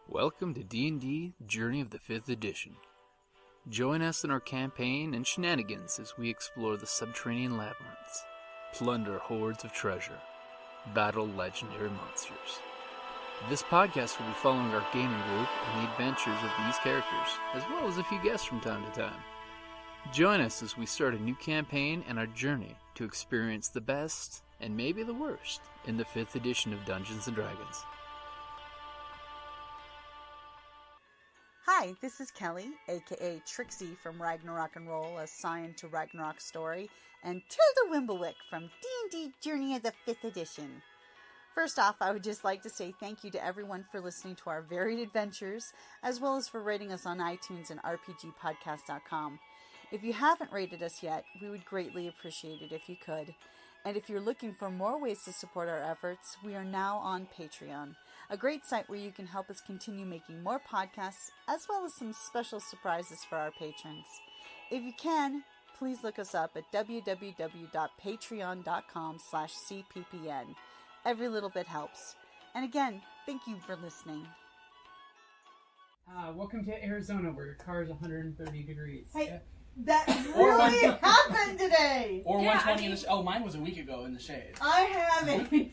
Welcome to D&D Journey of the 5th Edition. Join us in our campaign and shenanigans as we explore the subterranean labyrinths, plunder hordes of treasure, battle legendary monsters. This podcast will be following our gaming group and the adventures of these characters, as well as a few guests from time to time. Join us as we start a new campaign and our journey to experience the best, and maybe the worst, in the 5th edition of Dungeons & Dragons. Hi, this is Kellie, aka Trixie from Ragnarok and Roll, assigned to Ragnarok Story, and Tilda Wimblewick from D&D Journey of the 5th Edition. First off, I would just like to say thank you to everyone for listening to our varied adventures, as well as for rating us on iTunes and RPGpodcast.com. If you haven't rated us yet, we would greatly appreciate it if you could. And if you're looking for more ways to support our efforts, we are now on Patreon, a great site where you can help us continue making more podcasts, as well as some special surprises for our patrons. If you can, please look us up at www.patreon.com/cppn. Every little bit helps. And again, thank you for listening. Welcome to Arizona, where your car is 130 degrees. Hey, that really happened today! Or 120 in the shade. Oh, mine was a week ago in the shade. I have it.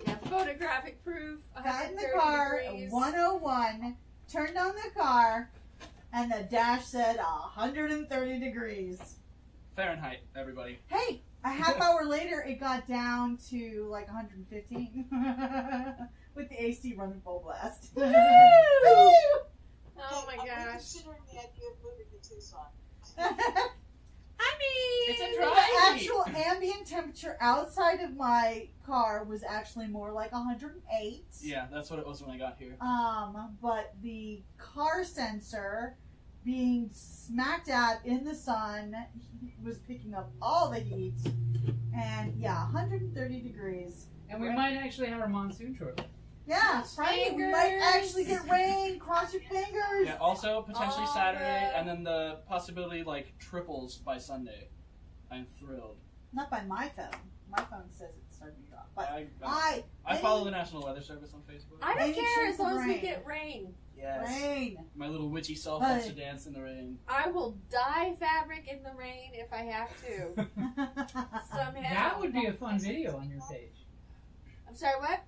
Yeah, photographic proof. Got in the car at 101, turned on the car, and the dash said 130 degrees. Fahrenheit, everybody. Hey, a half hour later, it got down to like 115 with the AC running full blast. Oh my gosh. I'm considering the idea of moving to Tucson. It's a The drive. actual ambient temperature outside of my car was actually more like 108. Yeah, that's what it was when I got here. But the car sensor being smacked out in the sun was picking up all the heat. And yeah, 130 degrees. And we might actually have our monsoon shortly. Yeah, right. We might actually get rain. Cross your fingers. Yeah, also potentially Oh, Saturday, man. and then the possibility like triples by Sunday. I'm thrilled. Not by my phone. My phone says it's starting to drop. But I follow the National Weather Service on Facebook. I don't Any care chance as long of as we rain? get rain. Yes. rain. My little witchy self wants to dance in the rain. I will dye fabric in the rain if I have to. Somehow. That would be a fun video on your page. I'm sorry, what?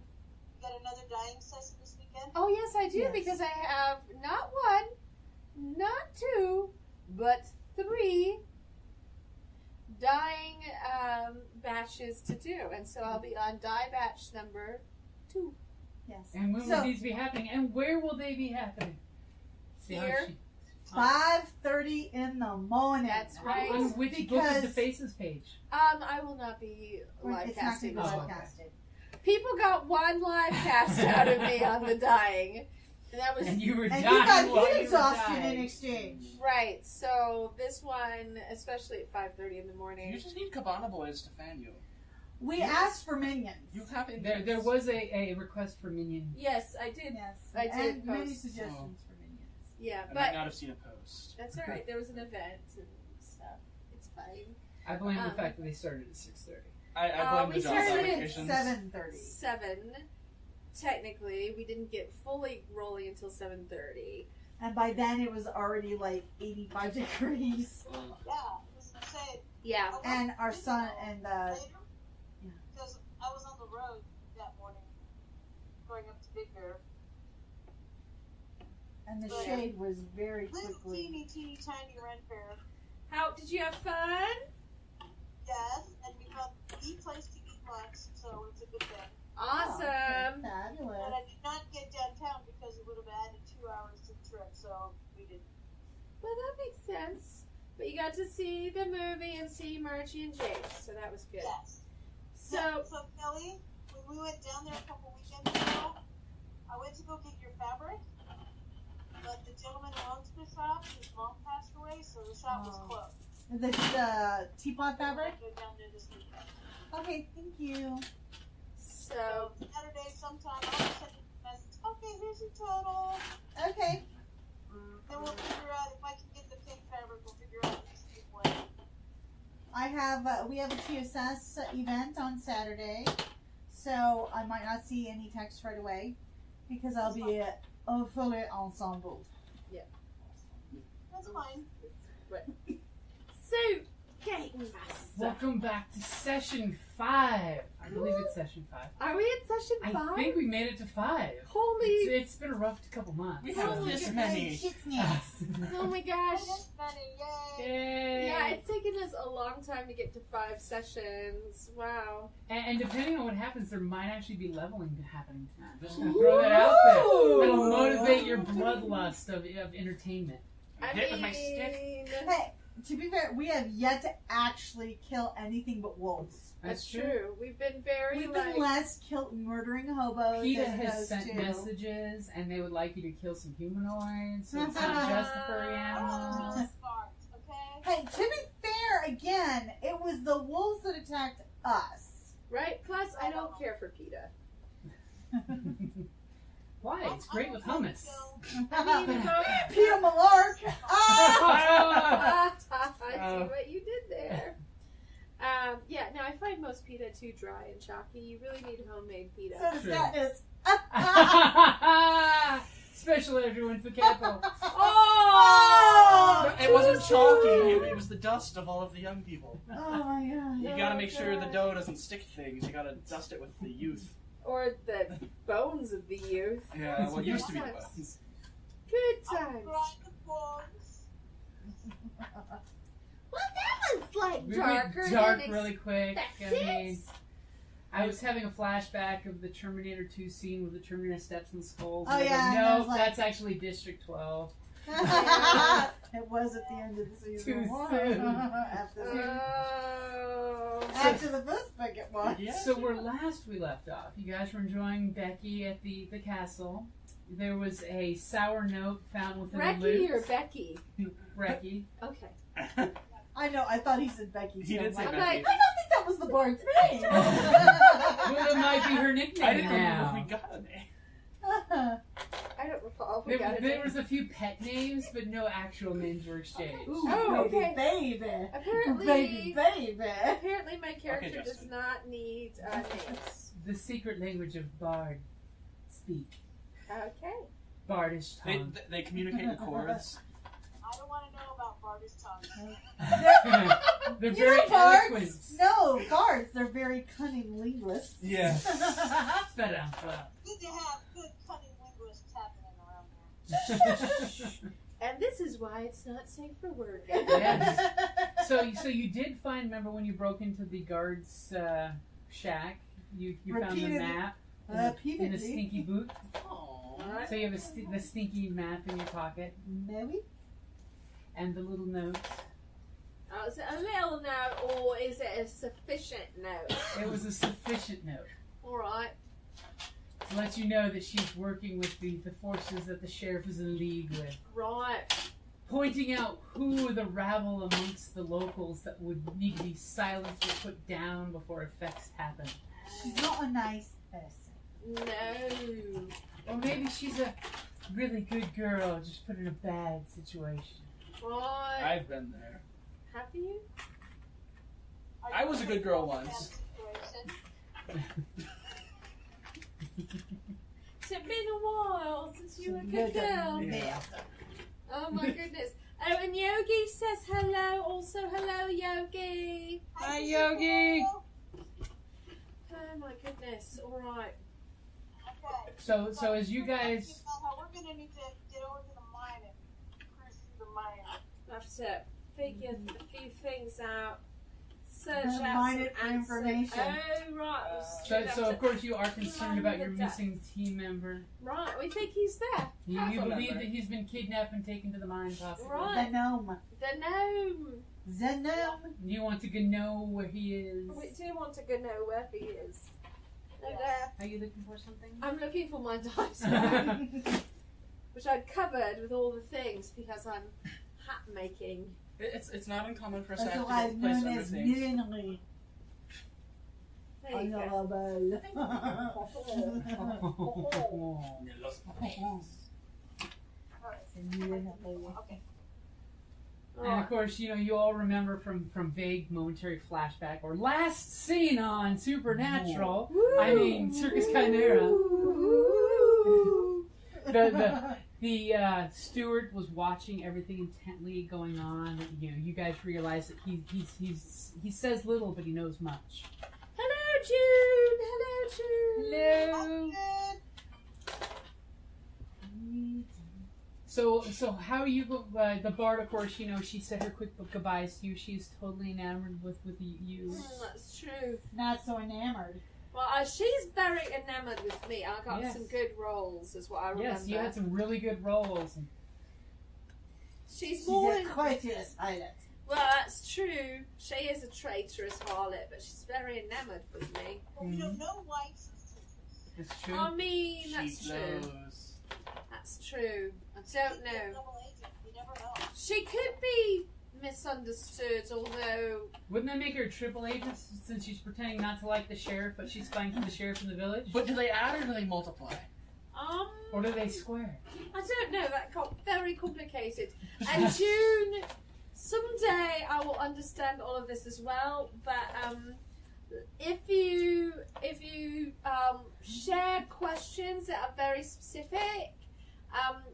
You got another dyeing session this weekend? Oh, yes, I do, Yes. because I have not one, not two, but 3 dyeing batches to do. And so I'll be on dye batch number 2. Yes. And when will these be happening? And where will they be happening? See how Here. 5:30 in the morning. That's right. On which book of the Faces page? I will not be live It's not casting going to this be one. live casted. People got one live cast out of me on the dying. And that was And you were And dying you got while heat you were exhaustion in dying. exchange. right. So this one, especially at 5:30 in the morning. You just need Cabana Boys to fan you. We asked for minions. You have There was a request for minion. Yes, I did. Yes. I did And many post. suggestions for minions. Yeah, I might but not have seen a post. that's all right. There was an event and stuff. It's fine. I blame the Um, fact that they started at 6:30. I blame we the job started at applications. 7:30. 7. Technically, we didn't get fully rolling until 7:30. And by then it was already like 85 degrees. Ugh. Yeah, I was going to say. Yeah. And our son and Later, yeah. because I was on the road that morning, going up to Big Bear. and the Oh, yeah. shade was very Little quickly. teeny tiny red bear. How did you have fun? Yes, and we found the place to eat lunch, so it's a good thing. Awesome. Oh, But I fabulous. did not get downtown because it would have added 2 hours to the trip, so we didn't. Well, that makes sense. But you got to see the movie and see Margie and Jake, so that was good. Yes. So, So Kelly, when we went down there a couple weekends ago, I went to go get your fabric, but the gentleman who owns the shop, his mom passed away, so the shop was Oh. closed. The teapot fabric? Go down there this weekend. Okay, thank you. so So Saturday sometime, I'll send you a message. Okay, here's your total. Okay. Then we'll figure out if I can get the pink fabric. We'll figure out next week when. We have a TSS event on Saturday, so I might not see any text right away because I'll be fully ensemble. That's fine. So, Game Master. Welcome back to session 5. I believe it's session 5. Are we at session 5? I think we made it to 5. Holy. It's been a rough couple months. We have this many. Oh my gosh. This many, yay! Yay. Yeah, it's taken us a long time to get to 5 sessions. Wow. And depending on what happens, there might actually be leveling happening tonight. Just gonna throw that out there. It'll motivate your bloodlust of entertainment. I Hit with my stick. Hey, to be fair, we have yet to actually kill anything but wolves. That's true. We've been very We've been less murdering hobos. PETA as has opposed sent to- messages, and they would like you to kill some humanoids, so it's not just the furry animals. Okay? Hey, to be fair, again, it was the wolves that attacked us. Right? Plus, I don't care for PETA. Why? It's great with hummus. I mean, Peter Malark. I see what you did there. Yeah, no, I find most pita too dry and chalky. You really need homemade pita. So does True. Katniss. Special everyone for Capo. Oh! It wasn't chalky. It was the dust of all of the young people. Oh my god. You gotta make sure the dough doesn't stick to things. You gotta dust it with the youth. Or the bones of the youth. Yeah, what used to be the Good bones. Good I'm times. trying the bones. Well, that was like We darker went dark than really quick. expected. I mean, I was having a flashback of the Terminator 2 scene with the Terminator steps and skulls. Oh, and I was yeah, like, and I no, was like- that's actually District 12. It was at the end of the Too season. soon. After the first book it was. Yeah. So where last we left off, you guys were enjoying Becky at the castle. There was a sour note found within the Recky loot. or Becky? Recky. Okay. I know, I thought he said Becky. He too. did say I'm I'm like, Becky. I don't think that was the bard's name. Well, that might be her nickname I didn't now. remember if we got a name. I don't recall if we got There it. was a few pet names, but no actual names were exchanged. Ooh, Oh, baby, okay. baby. Apparently, Baby. apparently my character does Justin. not need names. The secret language of Bard speak. Okay. Bardish tongue. They communicate in chords. I don't want to know about Barter's tongue. They're You very know, eloquent. bards. No, bards. They're very cunning linguists. Yeah. But, Good to have good cunning linguists happening around here. And this is why it's not safe for work. Yes. So you did find, remember when you broke into the guard's shack, you found the Repeatedly. map in a Repeatedly. stinky boot. Aww. So you have the stinky map in your pocket Maybe? and the little note. Oh, is it a little note or is it a sufficient note? It was a sufficient note Alright. to let you know that she's working with the forces that the sheriff is in league with. Right. Pointing out who are the rabble amongst the locals that would need to be silenced or put down before effects happen. She's not a nice person. No. Or maybe she's a really good girl just put in a bad situation. Right. I've been there. Have you? Are I you was a in good girl that once. situation? It's been a while since you were a good You're the girl. Yeah. Oh my goodness. Oh, and Yogi says hello. Also, hello, Yogi. Hi, Yogi. Oh my goodness. All right. Okay. So as you guys, About how we're gonna need to get over to the mine and cruise through the mine. I have to figure a few things out. Search Gonna out mine some it for answers. information. Oh right. so of course you are concerned about your missing team member. Right. We think he's there. You Half a believe member. that he's been kidnapped and taken to the mine, possibly. Right. The gnome. The gnome. The gnome. You want to know where he is. We do want to go know where he is. No Yes. doubt. Are you looking for something? I'm looking for my dice, which I'd covered with all the things because I'm hat making. It's not uncommon for us to have to Otherwise get place known under as things. millionary. There you go. Honorable. Okay. And of course, you all remember from vague momentary flashback or last seen on Supernatural. I mean, Circus Chimera. The steward was watching everything intently going on. You know, you guys realize that he says little, but he knows much. Hello, June. Hello, June. Hello. Good. So how are you? The bard, of course, you know, she said her quick goodbyes to you. She's totally enamored with you. That's true. Not so enamored. Well, she's very enamored with me. I got Yes. some good roles, is what I remember. Yes, you had some really good roles. She's She's more. a traitorous pilot. Well, that's true. She is a traitorous harlot, but she's very enamored with me. Well, we don't know why she's traitorous. It's true. I mean, that's She true. knows. That's true. I don't She's a know. double agent. You never know. She could be misunderstood, although Wouldn't that make her a triple agent since she's pretending not to like the sheriff, but she's spying for the sheriff in the village? But do they add or do they multiply? Or do they square? I don't know. That got very complicated. And June, someday I will understand all of this as well. But if you share questions that are very specific,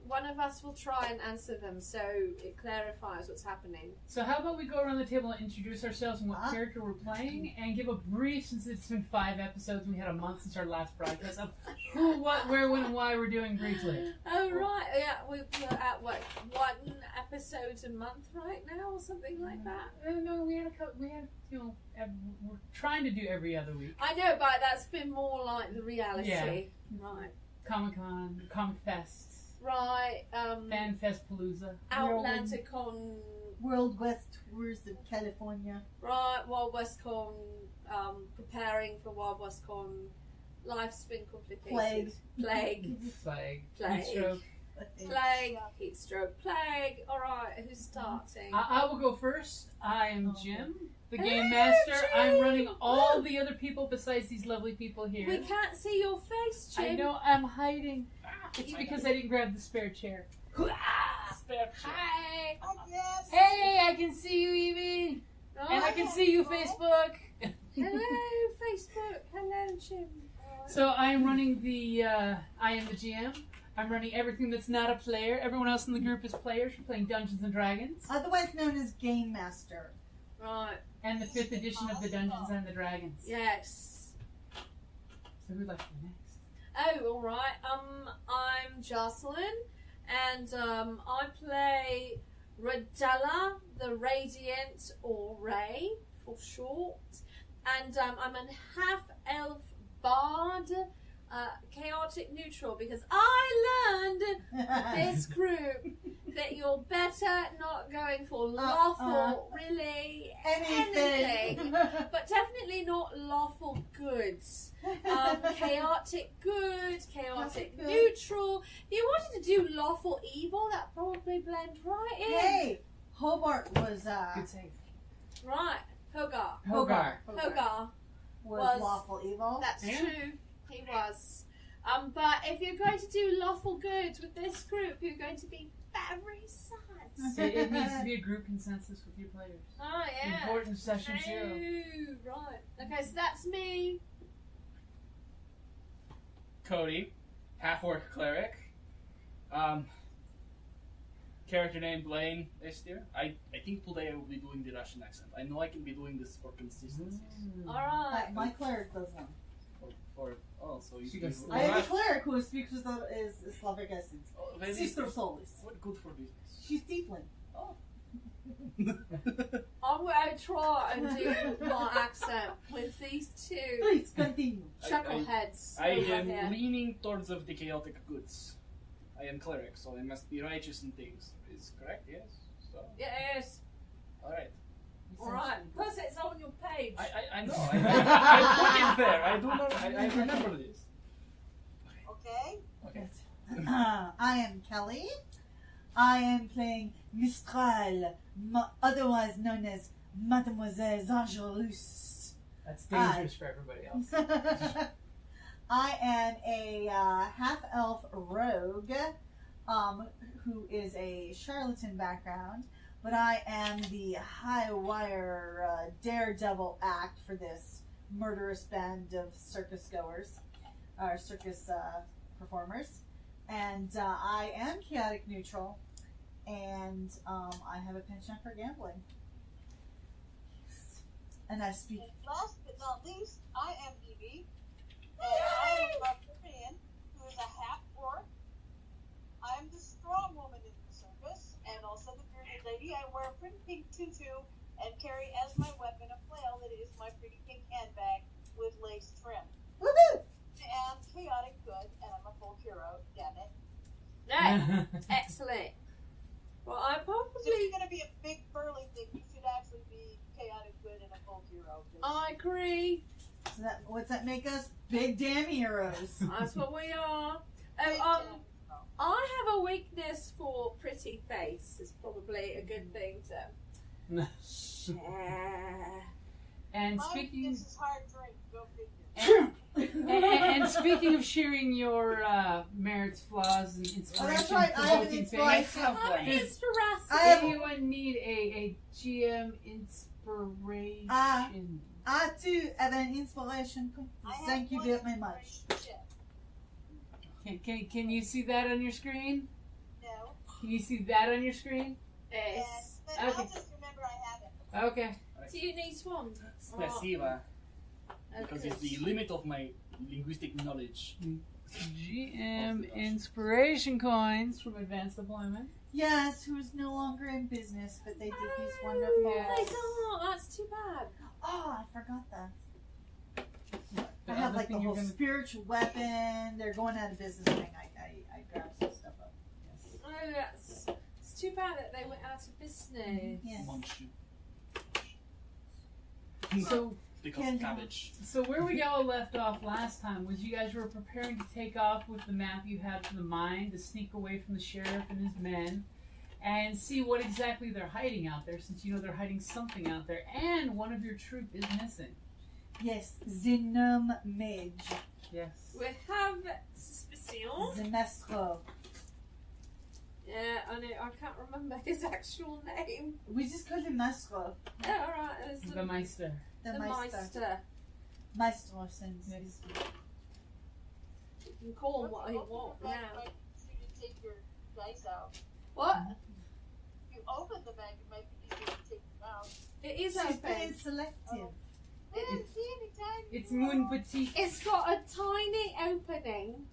one of us will try and answer them so it clarifies what's happening. So how about we go around the table and introduce ourselves and what character we're playing, and give a brief, since it's been 5 episodes and we had a month since our last broadcast, of who, what, where, when, and why we're doing briefly. Oh right, yeah, we're at what, 1 episode a month right now, or something like that. No, we had you know, we're trying to do every other week. I know, but that's been more like the reality. Yeah. Right. Comic-Con, Comic Fest, Right. Fan Fest Palooza. Outlanticon. World West Tours of California. Right. Wild West Con. Preparing for Wild West Con. Life's been complicated. Plague. Heat stroke. Plague. Heat stroke. Plague. All right. Who's starting? I will go first. I am Jim, the Hello, game master. Jim. I'm running all the other people besides these lovely people here. We can't see your face, Jim. I know, I'm hiding. It's because I didn't grab the spare chair. Spare Hi! Oh, yes. Hey, I can see you, Evie! Right. And I can see you, Facebook! Hello, Facebook. Hello, Jim. So I am running I am the GM. I'm running everything that's not a player. Everyone else in the group is players. We're playing Dungeons and Dragons. Otherwise known as Game Master. Right. And the 5th edition of the Dungeons and the Dragons. Yes. So who'd like to go next? Oh, all right. I'm Jocelyne, and I play Radella, the Radiant, or Ray for short. And I'm a half-elf bard, chaotic neutral, because I learned with this group that you're better not going for lawful, really anything, but definitely not lawful goods. Chaotic good, chaotic neutral. If you wanted to do lawful evil, that probably blend right in. Hey, Hobart was Good save. Right, Hogar. Hogar. Hogar. was lawful evil. That's Yeah. true. He was. But if you're going to do lawful good with this group, you're going to be very sad. It needs to be a group consensus with your players. Oh, yeah. Important session 0. True. Right. Okay, so that's me. Cody, half-orc cleric. Character name Blain is there. I think today I will be doing the Russian accent. I know I can be doing this for consistency. All right. My cleric does one. So you She can goes- I have a cleric who speaks with is Slavic accent. very Sister Solis. What good for business. She's tiefling. I'm going to try and do my accent with these two Please continue. chuckleheads I over am here. leaning towards of the chaotic goods. I am cleric, so I must be righteous in things. Is correct? Yes. So, Yes. all right. All right. Plus, it's on your page. I know. I put it there. I do know. I remember this. Okay. Okay. I am Kellie. I am playing Mistral, otherwise known as Mademoiselle Dangerous. That's dangerous for everybody else. I am a half-elf rogue who is a charlatan background, but I am the high-wire daredevil act for this murderous band of circus goers, or circus performers. And I am chaotic neutral, and I have a penchant for gambling. And I speak. And last but not least, I am Evie, and I am a barbarian who is a half-orc. I am the strong woman in the circus, and also the bearded lady. I wear a pretty pink tutu and carry as my weapon a flail that is my pretty pink handbag with lace trim. Woohoo! I am chaotic good, and I'm a full hero. Damn it! No, excellent. Well, I So if probably. you're going to be a big burly thing, you should actually be chaotic good and a full hero. 'Cause I agree. So what's that make us? Big damn heroes. That's what we are. big Oh, damn hero. I have a weakness for pretty face. It's probably a good thing to share. And My speaking weakness is hard drink. Go figure. and speaking of sharing your merits, flaws, and Oh, that's inspiration, right. I have an provoking inspiration. things, I'm does interested. I have- anyone need a GM inspiration? I too have an inspiration. I have Thank you one very much. inspiration. Can you see that on your screen? No. Can you see that on your screen? Yes. But Okay. I'll just remember I have it. Okay. Do you need one? Spasiba. Oh, Because good. it's the limit of my linguistic knowledge. GM inspiration coins from advanced deployment. Yes, who is no longer in business, but they did these wonderful. Oh, they don't. That's too bad. Oh, I forgot that. The I have other like the thing whole you're gonna- spiritual weapon. They're going out of business thing. I grabbed some stuff up. Oh, that's. It's too bad that they went out of business. Yes. Munchu. So, Because Can- cabbage. so where we all left off last time was you guys were preparing to take off with the map you had for the mine to sneak away from the sheriff and his men and see what exactly they're hiding out there, since you know they're hiding something out there, and one of your troop is missing. Yes, the gnome mage, Yes. We have suspicion. the maestro. Yeah, I know. I can't remember his actual name. We just call him maestro. Yeah, all right. It's The Meister. The the maestro. Meister. Maestro since Yes. he's You can call him what he Open wants the bag now. might be easier to take your dice out. What? If you open the bag, it might be easier to take them out. It is She's being open. selective. I didn't see any time. It's Moon Petite. It's got a tiny opening.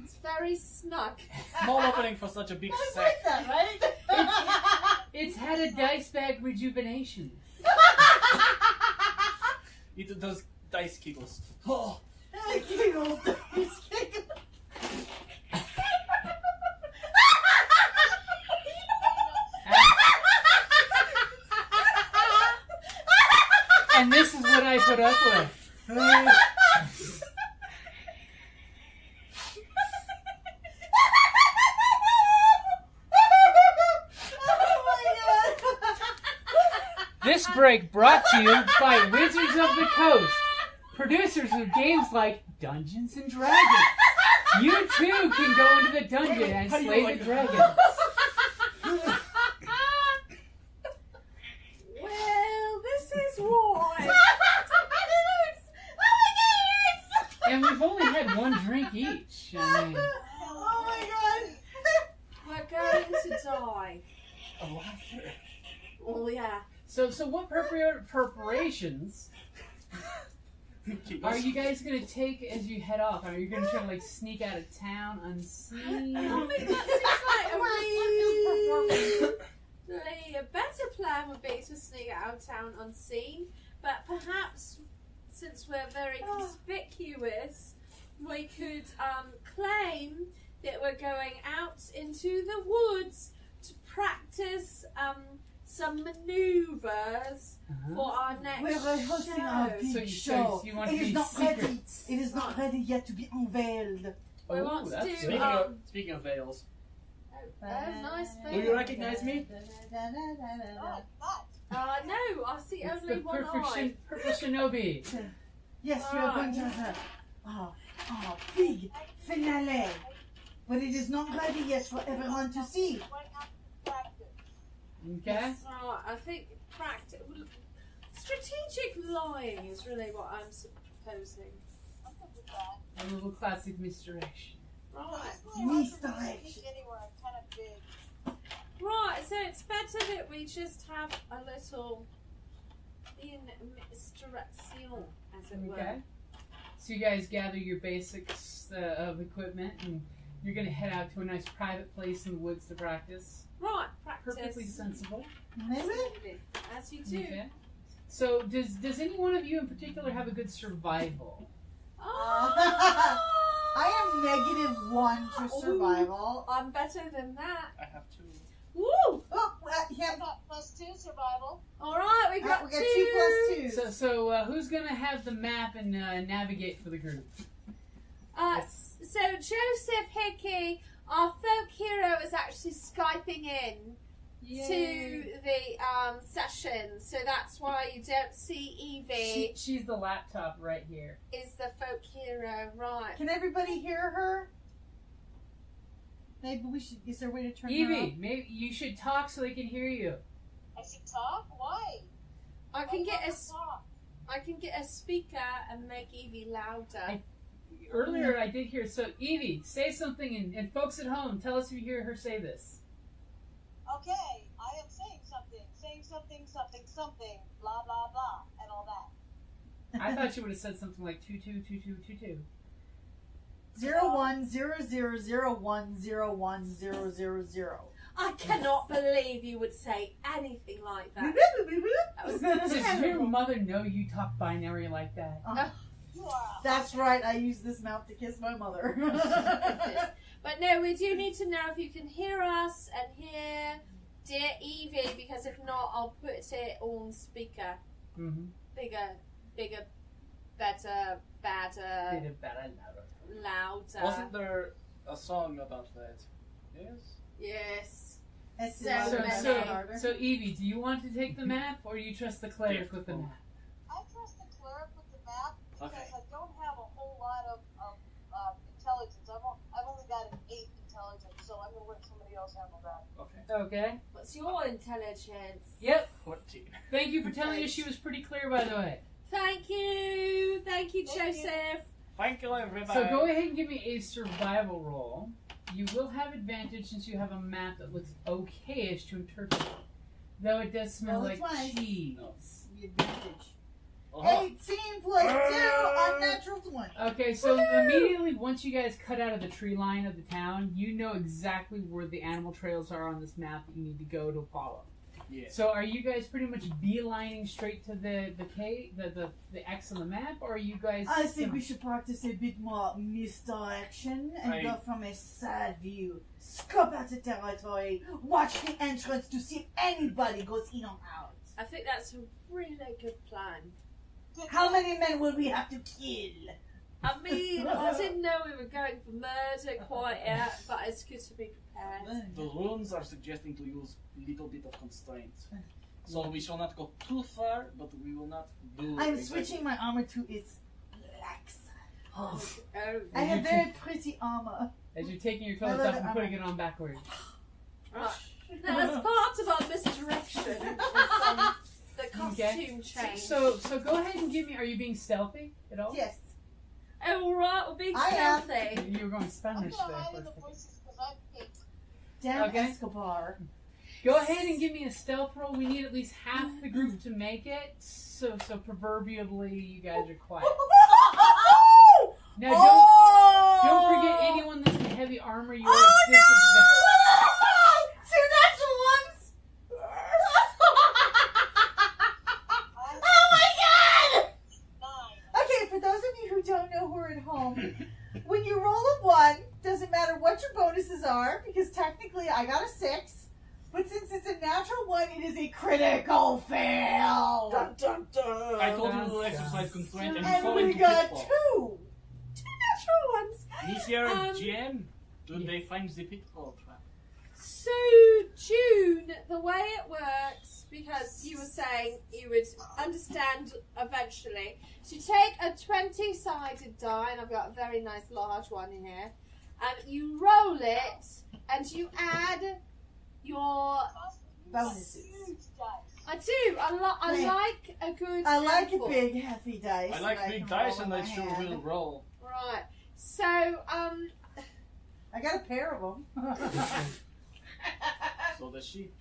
It's very snug. Small opening for such a big I sack. like that, right? It's had a dice bag rejuvenation. It does dice giggles. Oh, Giggles. He's giggling. And this is what I put up with. This break brought to you by Wizards of the Coast, producers of games like Dungeons and Dragons. You too can go into the dungeon and How do you slay like the that? dragons. Well, this is why. And we've only had one drink each. I mean, Oh my We're going to die. a laughter. Oh, yeah. so what preparations Giggles. are you guys gonna take as you head off? Are you gonna try to like sneak out of town unseen? I think that seems like a better plan would be to sneak out of town unseen, but perhaps since we're very conspicuous, we could claim that we're going out into the woods to practice some maneuvers for our next We're hosting show. our big So show. you want It to is be not ready. secrets. It is not ready yet to be unveiled. We Oh, want to that's do. Speaking of veils, Oh, nice do you thing. recognize me? No, it's not. No, I see It's only the one perfect eye. purple shinobi. Yes, we are going to have a big finale. But it is not ready yet for everyone to see. Why not practice? Okay. So I think strategic lying is really what I'm proposing. I'm good with that. A little classic misdirection. Right. Basically, I Misdirection. can sneak anywhere. I'm kind of big. Right, so it's better that we just have a little misdirection, as it were. Okay. So you guys gather your basics of equipment, and you're going to head out to a nice private place in the woods to practice. Right, practice. Perfectly sensible. Absolutely, as you do. Okay. So does any one of you in particular have a good survival? Oh! I am -1 to survival. I'm better than that. I have 2. Woo! Oh, I yeah. got +2 survival. All right, we got, We got 2 + 2. So who's going to have the map and navigate for the group? So Joseph Hickey, our folk hero, is actually Skyping in to the session, so that's why you don't see Evie. She's the laptop right here. Is the folk hero, right? Can everybody hear her? Maybe we should. Is there a way to turn her Evie, off? maybe you should talk so they can hear you. I should talk? Why? I can get never talk. a speaker and make Evie louder. Earlier I did hear, so Evie, say something, and folks at home, tell us if you hear her say this. Okay, I am saying something, blah, blah, blah, and all that. I thought you would have said something like 222222. 0100101000. I cannot believe you would say anything like that. That was Does your terrible. mother know you talk binary like that? You are a That's right. I use this mouth to kiss my mother. But no, we do need to know if you can hear us and hear dear Evie, because if not, I'll put it on speaker. Mm-hmm. Bigger, better, badder, louder. Wasn't there a song about that? Yes? Yes. It's So louder many. and harder. So Evie, do you want to take the map, or do you trust the cleric with the map? I trust the cleric with the map because Okay. I don't have a whole lot of intelligence. I've only got an 8 intelligence, so I'm going to let somebody else handle that. Okay. Okay. What's your intelligence? Yep. 14. Thank you for telling us she was pretty clear, by the way. Thank you, Thank you. Joseph. Thank you, everybody. So go ahead and give me a survival roll. You will have advantage since you have a map that looks okayish to interpret. Though it does smell Well, like it's nice. cheese. The advantage. Uh-huh. 18 plus 2, unnatural 20. Okay, so immediately once you guys cut out of the tree line of the town, you know exactly where the animal trails are on this map that you need to go to follow. Yeah. So are you guys pretty much beelining straight to the X on the map, or are you guys... I think we should practice a bit more misdirection and go I- from a side view. Scope out the territory. Watch the entrance to see if anybody goes in or out. I think that's a really good plan. How many men will we have to kill? I mean, I didn't know we were going for murder quite yet, but it's good to be prepared. The runes are suggesting to use little bit of constraints. So we shall not go too far, but we will not do... I'm exactly- switching my armor to its black side. Oh, I have very pretty armor. As you're taking your I clothes love off it, and putting it on backwards. right. Now, as part of our misdirection, the costume change. So go ahead and give me... Are you being stealthy at all? Yes. Oh, all right, we're being I am. stealthy. You were going I'm Spanish going to there hide for in a the second. voices because I'm pink. Damn Okay. Escobar. Go ahead and give me a stealth roll. We need at least half the group to make it. So proverbially, you guys are quiet. Now don't forget anyone that's in heavy armor. You are at disadvantage. 2 natural ones! Oh my god! 9. Okay, for those of you who don't know who are at home, when you roll a 1, doesn't matter what your bonuses are, because technically I got a 6, but since it's a natural 1, it is a critical fail! Dun, dun, dun. I told you to exercise constraint and you And fall we into got pitfall. 2! 2 natural ones! Monsieur GM, do they find the pitfall trap? So, June, the way it works, because you were saying you would understand eventually, so you take a 20-sided die, and I've got a very nice large one in here, and you roll it, and you add your... Bonuses. Huge dice. I do, I Yeah. like a good I like a handful. big hefty dice. I like that big can dice roll and in I my sure hand. will roll. Right, so, I got a pair of them. So does she.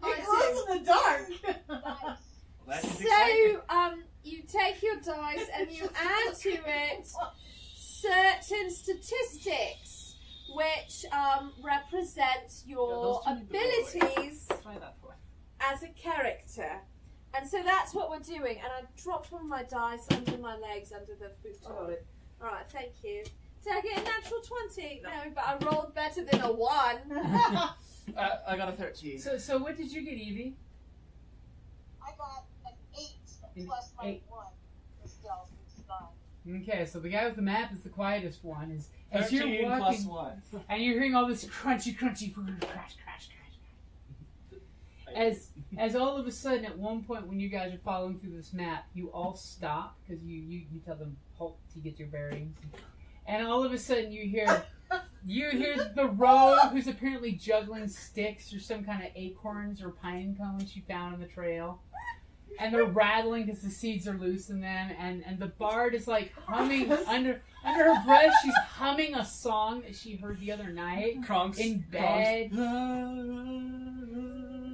It glows in the dark. Nice. That is exciting. So, you take your dice and you add to it certain statistics which represent your abilities Try that for. as a character. And so that's what we're doing. And I dropped one of my dice under my legs, under the futon. Alright, thank you. Did I get a natural 20? No, but I rolled better than a 1. I got a 13. So what did you get, Evie? I got an 8 An plus my 8. 1 for stealth, which is 9. Okay, so the guy with the map is the quietest one. As 13 you're walking, plus 1. and you're hearing all this crunchy, crash, crash, crash. As all of a sudden, at one point when you guys are following through this map, you all stop because you tell them halt to get your bearings, and all of a sudden you hear the rogue who's apparently juggling sticks or some kind of acorns or pine cones she found on the trail, and they're rattling because the seeds are loose in them, and the bard is like humming under her breath. She's humming a song that she heard the other night Kronks. in bed.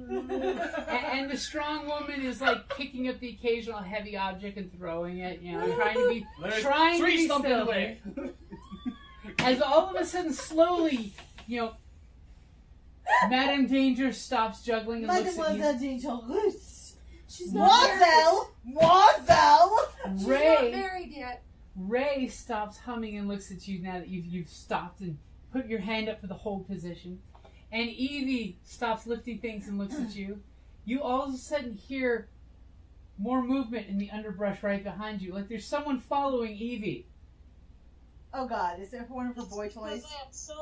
And the strong woman is like picking up the occasional heavy object and throwing it, trying to be Three stumping stealthy. away. As all of a sudden, slowly, Madame Dangerous stops juggling and looks at you. Mademoiselle Dangerous. She's not married. Mademoiselle. She's not Ray married yet. Ray stops humming and looks at you now that you've stopped and put your hand up for the hold position. And Evie stops lifting things and looks at you. You all of a sudden hear more movement in the underbrush right behind you. Like there's someone following Evie. Oh God, is there one of her boy toys? Because I am so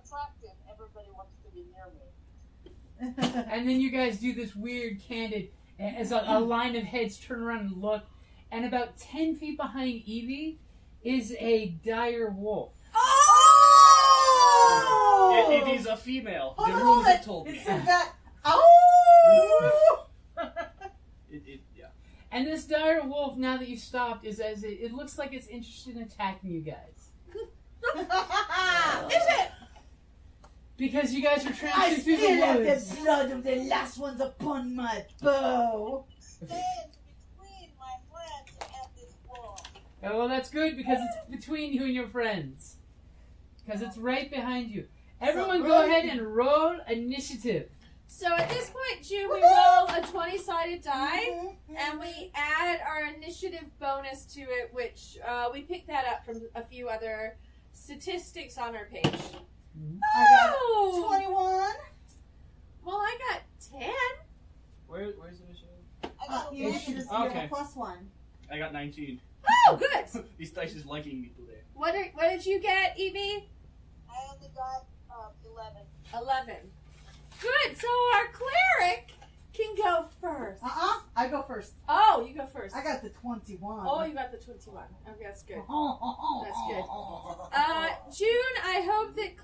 attractive, everybody wants to be near me. And then you guys do this weird candid, as a line of heads turn around and look. And about 10 feet behind Evie is a dire wolf. It is a female. The Hold rules on, have told me. It's that. Oh! Yeah. And this dire wolf, now that you've stopped, it looks like it's interested in attacking you guys. Is it? Because you guys are I tramping through still the have woods. the blood of the last ones upon my bow. Stand between my friends and this wall. Oh, well, that's good because it's between you and your friends. Because it's right behind you. Everyone go ahead and roll initiative. So at this point, June, we roll a 20-sided die, and we add our initiative bonus to it, which we picked that up from a few other statistics on our page. I got Oh! 21. Well, I got 10. Where's the initiative? I got You a should one. have Okay. a +1. I got 19. Oh, good. These dice is liking me today. What did you get, Evie? I only got 11. 11. Good. So our cleric can go first. I go first. Oh, you go first. I got the 21. Oh, you got the 21. Okay, that's good. That's good. June, I hope that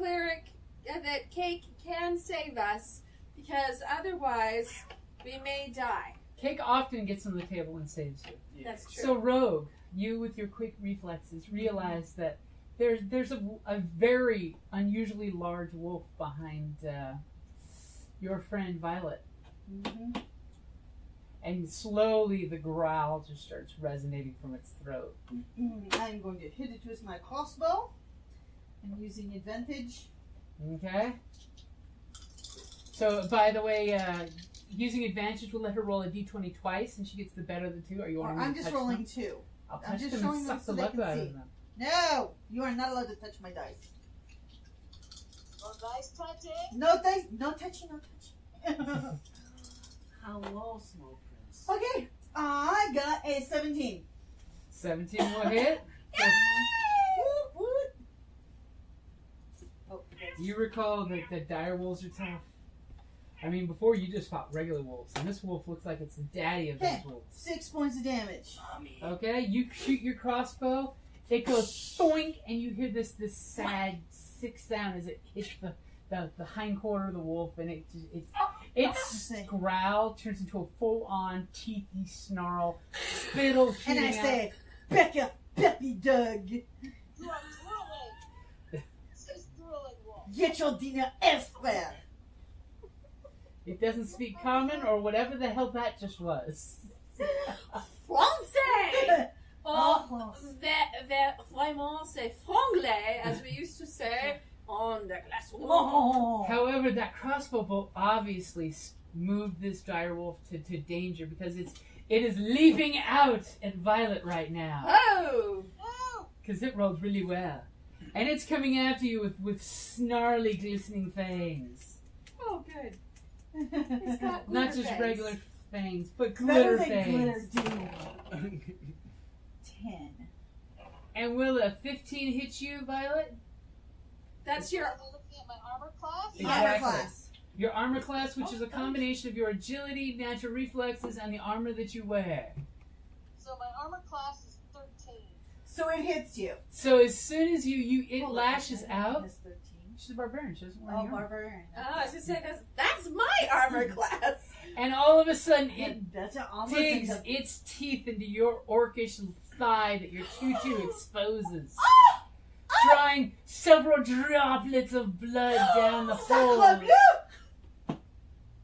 that Cake can save us, because otherwise we may die. Cake often gets on the table and saves you. Yeah. That's true. So, Rogue, you with your quick reflexes realize that there's a very unusually large wolf behind your friend Violet. Mhm. And slowly the growl just starts resonating from its throat. I'm going to hit it with my crossbow. I'm using advantage. Okay? So, by the way, using advantage will let her roll a d20 twice, and she gets the better of the two. Or you want me I'm to just touch rolling them? 2. I'll I'm touch just them showing and them suck so the they life can out see. of them. No! You are not allowed to touch my dice. No dice touching. No dice. No touching, no touching. Hello, small prince. Okay. I got a 17. 17 will hit. Oh, You recall that the dire wolves are tough. I mean, before you just fought regular wolves, and this wolf looks like it's the daddy of those Okay. wolves. 6 points of damage. Mommy. Okay, you shoot your crossbow, it goes thoink, and you hear this sad sick sound as it hits the hind quarter of the wolf, and its growl turns into a full-on teethy snarl, spittle shooting And I out. say, Becca, Peppy Doug. You are drooling. This is drooling wolf. get your dinner elsewhere. It doesn't speak common or whatever the hell that just was. Français! Oh, Or vraiment, c'est franglais, as we used to say on the classroom. Oh. However, that crossbow bolt obviously moved this direwolf to danger because it is leaping out at Violet right now Oh! No! because it rolled really well, and it's coming after you with snarly, glistening fangs. Oh, good. It's got Not glitter just fangs. regular fangs, but Better glitter than glitter fangs. do. 10. And will a 15 hit you, Violet? That's your... Are we looking at my armor class? Exactly. Armor class. Your armor class, which is a combination of your agility, natural reflexes, and the armor that you wear. So my armor class is 13. So it hits you. So as soon as it Hold on, lashes okay, out. minus 13. She's a barbarian. She doesn't wear Oh, any armor. barbarian. Oh, I was just saying, that's my armor class. And all of a sudden, it Had better armor digs than the- its teeth into your orcish thigh that your tutu exposes, drawing several droplets of blood down the hole. Sacre bleu!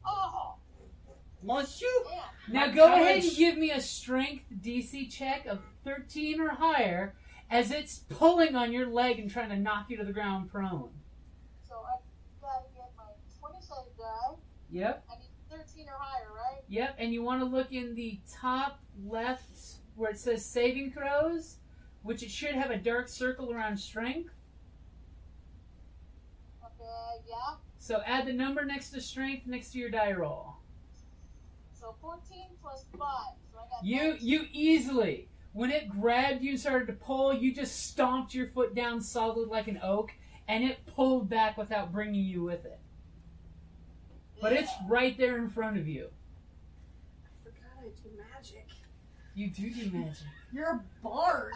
Oh! Monsieur! Yeah. Now My go ahead and courage. give me a strength DC check of 13 or higher as it's pulling on your leg and trying to knock you to the ground prone. So I've got to get my 27 die. Yep, I need 13 or higher, right? yep. And you want to look in the top left where it says saving throws, which it should have a dark circle around strength. Okay, yeah. So add the number next to strength next to your die roll. So 14 plus 5. So I got You 19. easily, when it grabbed you and started to pull, you just stomped your foot down solid like an oak, and it pulled back without bringing you with it. But it's right there in front of you. I forgot I do magic. You do magic. You're a bard.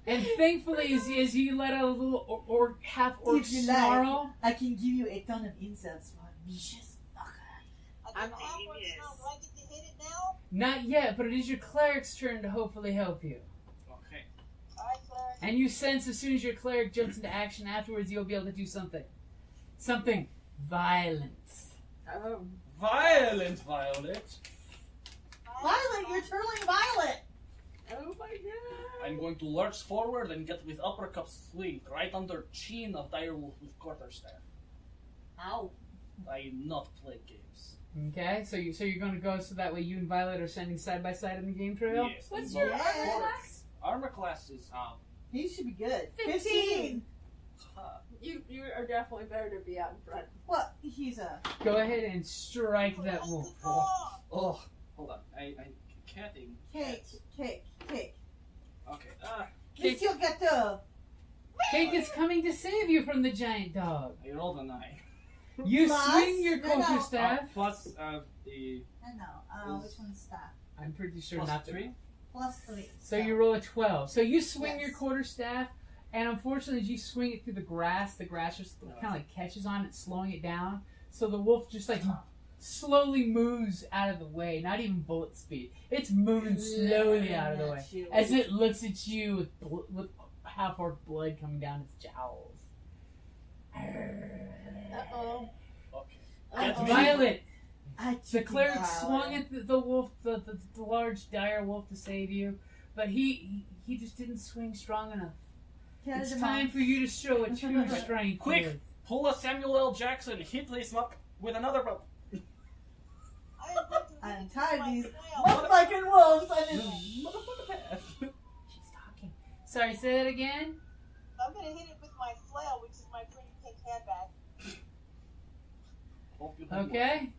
And thankfully, as you let out a little or half-orc If you like. snarl, I can give you a ton of insults for a vicious fucker. I I'm don't have one devious. now. Do I get to hit it now? not yet, but it is your cleric's turn to hopefully help you. Okay. Alright, cleric. And you sense as soon as your cleric jumps into action afterwards, you'll be able to do something. Something violent. Oh. Violent Violet. Violet, you're turning violet. Oh my god. I'm going to lurch forward and get with uppercut swing right under chin of direwolf with quarterstaff. Ow. I not play games. Okay, so you're going to go so that way you and Violet are standing side by side on the game trail? Yes. What's I'm your going armor forward. class? Armor class is He should be good. 15. 15. You are definitely better to be out in front. Well, he's a... Go ahead and strike that What's wolf. the law? Oh, hold on. I can't even. Cake. Okay. Cake, Monsieur Gâteau. Cake is coming to save you from the giant dog. I rolled a 9. You Plus, swing your no, quarter no. staff. Plus the I know. Which one's staff? I'm pretty sure plus not 3. Plus 3. So you roll a 12. So you swing Yes. your quarter staff, and unfortunately, as you swing it through the grass just kind of like catches on it, slowing it down. So the wolf just like slowly moves out of the way, not even bullet speed. It's moving slowly out of the way as it looks at you with half-orc blood coming down its jowls. Uh-oh. Okay. Uh-oh. Violet, I the took cleric Violet. swung at the wolf, the large dire wolf to save you, but he just didn't swing strong enough. Cat It's of the time month. for you to show what true strength Quick! is. Pull a Samuel L. Jackson. Hit this up with another rope. I am going to I'm hit it tired with of these my flail. motherfucking wolves. I just... Motherfucker path. She's talking. Sorry, say that again? I'm going to hit it with my flail, which is my pretty pink handbag. Hope you have Okay.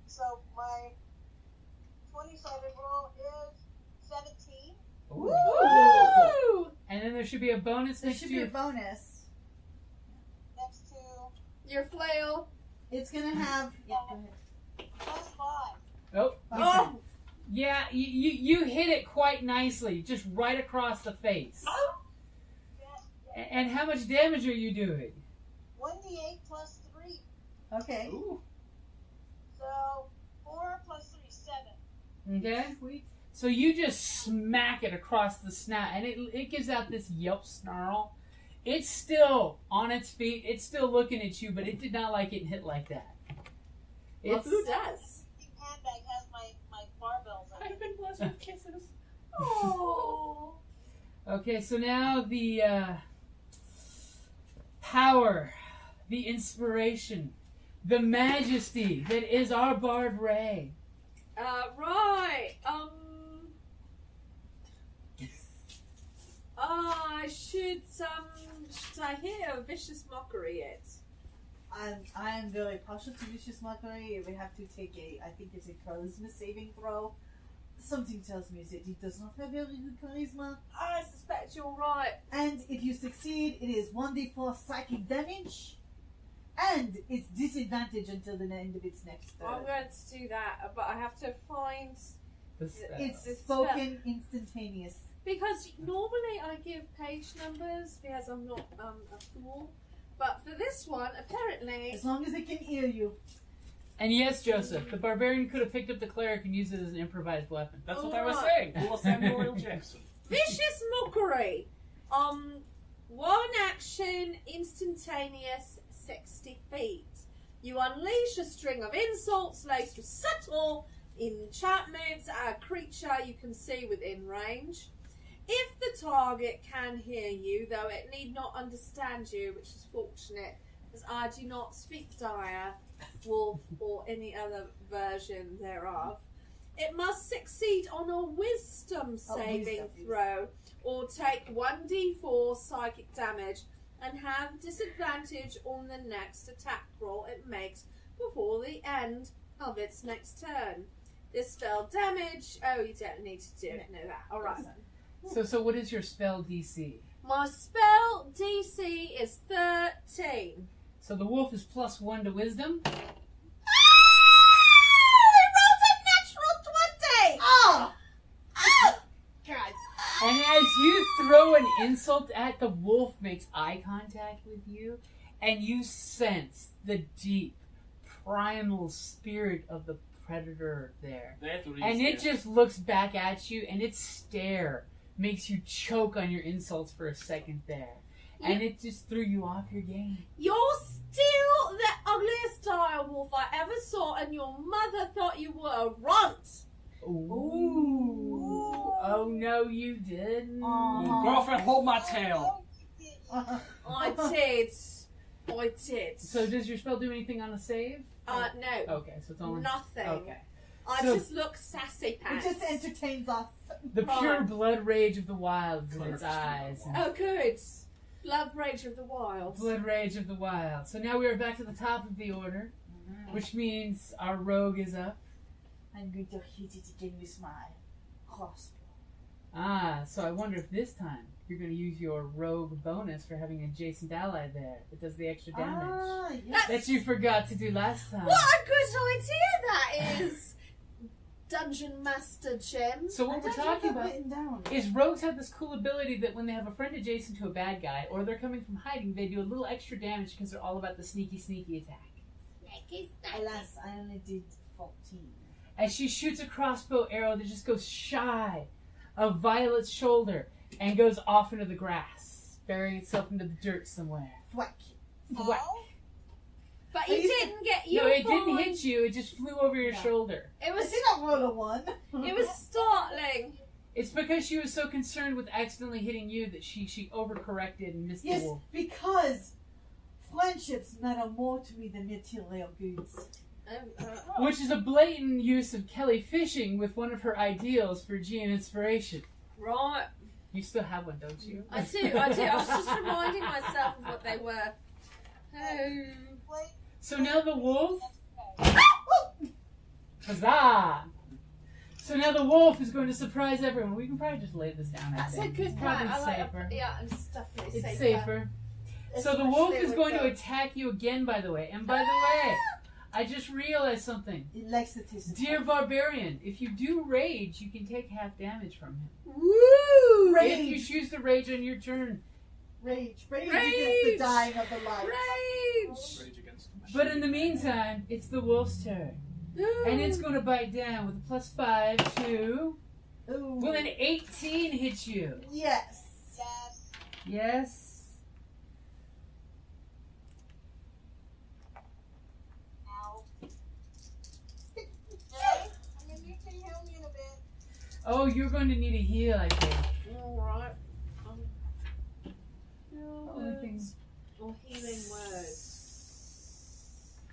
So my 27 roll is 17. Woo! And then there should be a bonus There next should to be a your... bonus. Next to Your flail. It's gonna have... Yeah, go ahead. plus 5. Oh. Oh! Yeah, you hit it quite nicely, just right across the face. Yeah. And how much damage are you doing? 1d8 plus 3. Okay. Ooh. So 4 plus 3 is 7. Okay? So you just smack it across the snout, and it gives out this yelp snarl. It's still on its feet. It's still looking at you, but it did not like it hit like that. Well, who does? Handbag has my barbells in it. I've been blessed with kisses. Oh. Okay, so now the power, the inspiration, the majesty that is our Bard Ray. Right. Should I hear a vicious mockery yet? I am very partial to vicious mockery. We have to take I think it's a charisma saving throw. Something tells me that he does not have very good charisma. I suspect you're right. And if you succeed, it is 1d4 psychic damage. And it's disadvantage until the end of its next turn. I'm going to do that, but I have to find... It's this spoken instantaneous. Because normally I give page numbers because I'm not a fool. But for this one, apparently... As long as it can hear you. And yes, Joseph, the barbarian could have picked up the cleric and used it as an improvised weapon. That's what I was saying. Pull a Samuel L. Jackson. Vicious mockery. One action, instantaneous, 60 feet. You unleash a string of insults laced with subtle enchantments at a creature you can see within range. If the target can hear you, though it need not understand you, which is fortunate, as I do not speak Dire, Wolf, or any other version thereof, it must succeed on a wisdom saving throw, or take 1d4 psychic damage, and have disadvantage on the next attack roll it makes before the end of its next turn. This spell damage... Oh, you don't need to know that. Alright. So what is your spell DC? My spell DC is 13. So the wolf is +1 to wisdom. He rolled a natural 20! Oh! God. And as you throw an insult at the wolf, makes eye contact with you, and you sense the deep, primal spirit of the predator there. And it just looks back at you, and its stare makes you choke on your insults for a second there. And it just threw you off your game. You're still the ugliest dire wolf I ever saw, and your mother thought you were a runt. Ooh. Oh, no, you didn't. Girlfriend, hold my tail. I did. I did. So does your spell do anything on a save? No. Okay, so it's only... Nothing. Okay. I So- just look sassy pants. It just entertains us. The pure Right. blood rage of the wild in its eyes. And Oh, good. Blood rage of the wild. blood rage of the wild. So now we are back to the top of the order, which means our rogue is up. I'm going to hit it again with my crossbow. So I wonder if this time you're going to use your rogue bonus for having an adjacent ally there that does the extra damage Yes. that you forgot to do last time. What a good idea that is! Dungeon Master Jim. So what we're talking about Down. is rogues have this cool ability that when they have a friend adjacent to a bad guy, or they're coming from hiding, they do a little extra damage because they're all about the sneaky attack. Alas, I only did 14. As she shoots a crossbow arrow that just goes shy of Violet's shoulder and goes off into the grass, burying itself into the dirt somewhere. Thwack. Whack. But you didn't get you. No, it didn't hit you. It just flew over your shoulder. It I was. did not roll a 1. It was startling. It's because she was so concerned with accidentally hitting you that she overcorrected and missed Yes, the wolf. because friendships matter more to me than material goods. Which is a blatant use of Kellie fishing with one of her ideals for GM inspiration. Right. You still have one, don't you? I do. I was just reminding myself of what they were. Oh. So now the wolf... Huzzah! So now the wolf is going to surprise everyone. We can probably just lay this down. I That's a think. good It's plan. probably I like safer. Yeah, it's definitely It's safer. safer. So the wolf Especially is with going to the- attack you again, by the way. And by the way, I just realized something. It likes the taste of Dear Barbarian, if you do rage, you can take half damage from him. Woo! If you choose to rage on your turn. Rage. Rage Rage. against the dying of the light. Rage! Rage against the machine. But in the meantime, it's the wolf's turn. And it's going to bite down with a +5 to... Ooh. Will an 18 hit you? Yes. Yes. Yes. Oh, you're going to need a heal, I think. Alright. Only thing- Or healing words.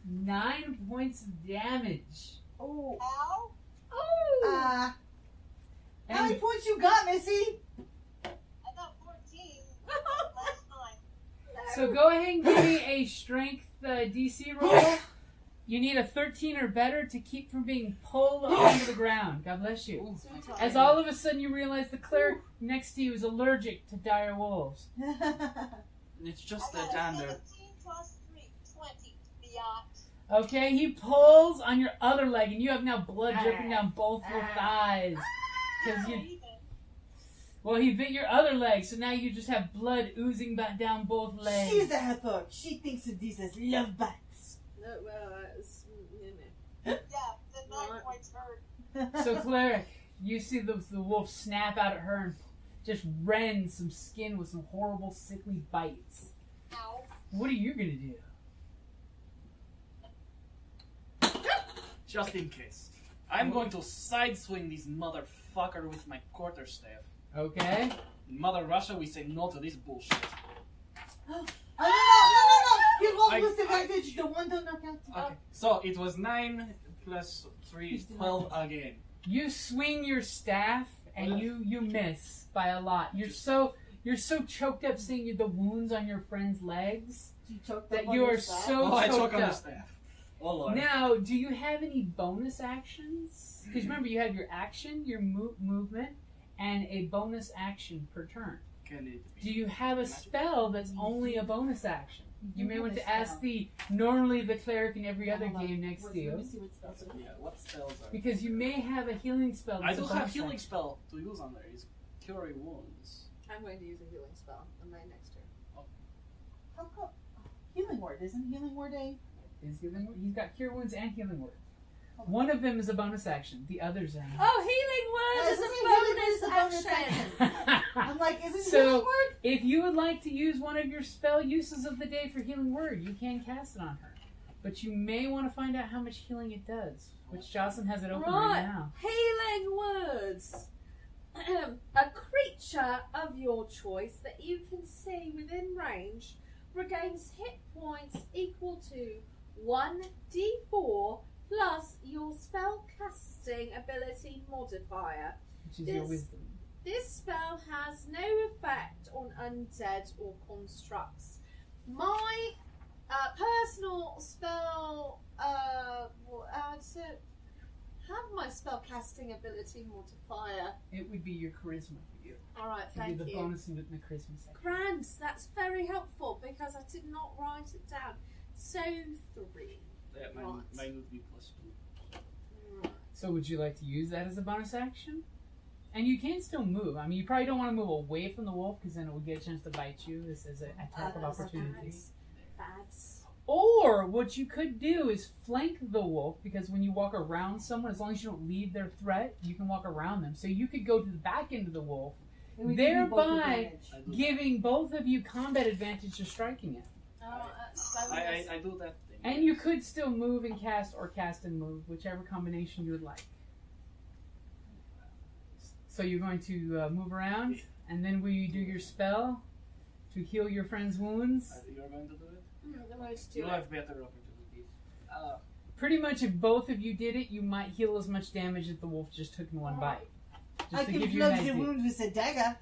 9 points of damage. Oh. Ow. Oh! How many And points you got, Missy? I got 14 last time. so go ahead and give me a strength DC roll. You need a 13 or better to keep from being pulled onto the ground. God bless you. As all of a sudden you realize the cleric next to you is allergic to dire wolves. It's just I a got a dander. 17 plus 3, 20. Beyond. Okay, he pulls on your other leg, and you have now blood dripping down both your thighs. Because you, Even. well, he bit your other leg, so now you just have blood oozing back down both legs. She's a heifer. She thinks of these as love bites. No, well, that's, Yeah, the 9 Right. points hurt. So, cleric, you see the wolf snap out at her and just rend some skin with some horrible, sickly bites. Ow. What are you gonna do? Just in case. I'm going to side swing this motherfucker with my quarterstaff. Okay. In Mother Russia, we say no to this bullshit. Oh, no. You rolled I- with advantage. The one don't knock out. Okay. So it was 9 plus 3 is 12 again. You swing your staff and you miss by a lot. You're so choked up seeing the wounds on your friend's legs You choked that up on you your are staff? so Oh, I choked choke on the up. staff. Oh lord. Now, do you have any bonus actions? Because remember, you have your action, your movement, and a bonus action per turn. Can it Do be? you have a spell that's only a bonus action? You may have want a to ask spell. normally the cleric in every other Hold on. game next to you. Let me see what spells are. Yeah, what spells are Because you may have a healing spell I that's do a have bonus healing action. spell to use on there. It's curing wounds. I'm going to use a healing spell on my next turn. How come? Healing word. Isn't healing word a? Is healing word? He's got cure wounds and healing word. One of them is a bonus action. The others are Oh, healing word is Isn't a healing bonus word a bonus action. I'm like, isn't So- healing word? If you would like to use one of your spell uses of the day for healing word, you can cast it on her. But you may want to find out how much healing it does, which Jocelyne has it open right Right. now. Healing words. A creature of your choice that you can see within range regains hit points equal to 1d4 plus your spell casting ability modifier. Which is your This- wisdom. This spell has no effect on undead or constructs. My personal spell, have my spell casting ability modifier. It would be your charisma for you. Alright, It'd be thank the you. bonus in the charisma section. Grand, that's very helpful because I did not write it down. So 3. Yeah, mine, Right. mine would be plus 2. Right. So would you like to use that as a bonus action? And you can still move. I mean, you probably don't want to move away from the wolf because then it will get a chance to bite you. This is an attack of That's opportunity. bad. Or what you could do is flank the wolf, because when you walk around someone, as long as you don't leave their threat, you can walk around them. So you could go to the back end of the wolf, And we give you both thereby advantage. I do, giving both of you combat advantage to striking it. Oh, I do that thing. And you could still move and cast, or cast and move, whichever combination you would like. So you're going to move around, and then will you do your spell to heal your friend's wounds? You're going to do it? I'm going to do You it. have better opportunities. Pretty much, if both of you did it, you might heal as much damage as the wolf just took in one bite. Just I to can give you an plug the idea. wound with a dagger.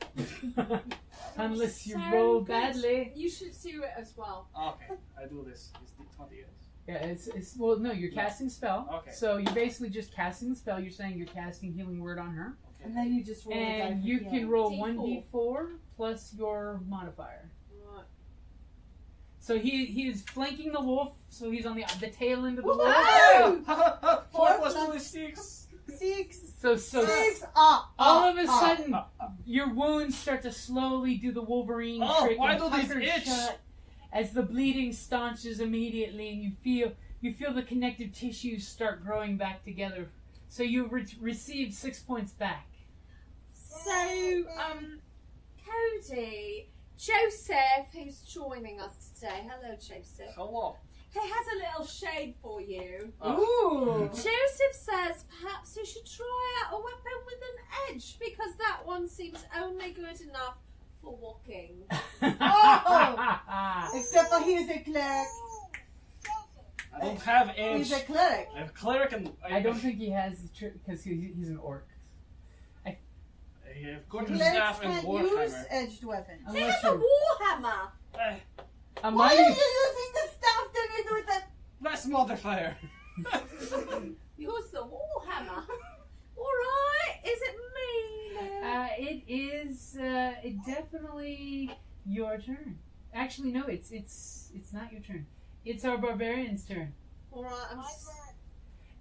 Unless you So roll good. badly. You should do it as well. Okay, I do this. It's the 20 years. Yeah, it's well, no, you're casting spell. Okay. So you're basically just casting the spell. You're saying you're casting healing word on her, Okay. And then you just roll a die and for you healing. can roll D4. 1d4 plus your modifier. Right. So he is flanking the wolf. So he's on the tail end of the wolf. Woo! 4 Four plus plus 2 is 6. 6. So 6. all of a sudden, your wounds start to slowly do the Wolverine Oh, trick why and do these pucker itch? shut as the bleeding staunches immediately, and you feel the connective tissues start growing back together. So you receive 6 points back. So, Cody, Joseph, who's joining us today. Hello, Joseph. Hello. he has a little shade for you. Ooh. Joseph says perhaps you should try out a weapon with an edge because that one seems only good enough for walking. Oh! Except for he's a cleric. I don't have edge. He's a cleric. I have cleric and I don't think he has because he's an orc. I have quarter Clerics staff and can't use warhammer. edged weapons. He has a warhammer. A Why are mighty. you using the staff that you do with that? Less modifier. Use the warhammer. Alright, is it me now? It is. It definitely your turn. Actually, no. It's not your turn. It's our barbarian's turn. Alright,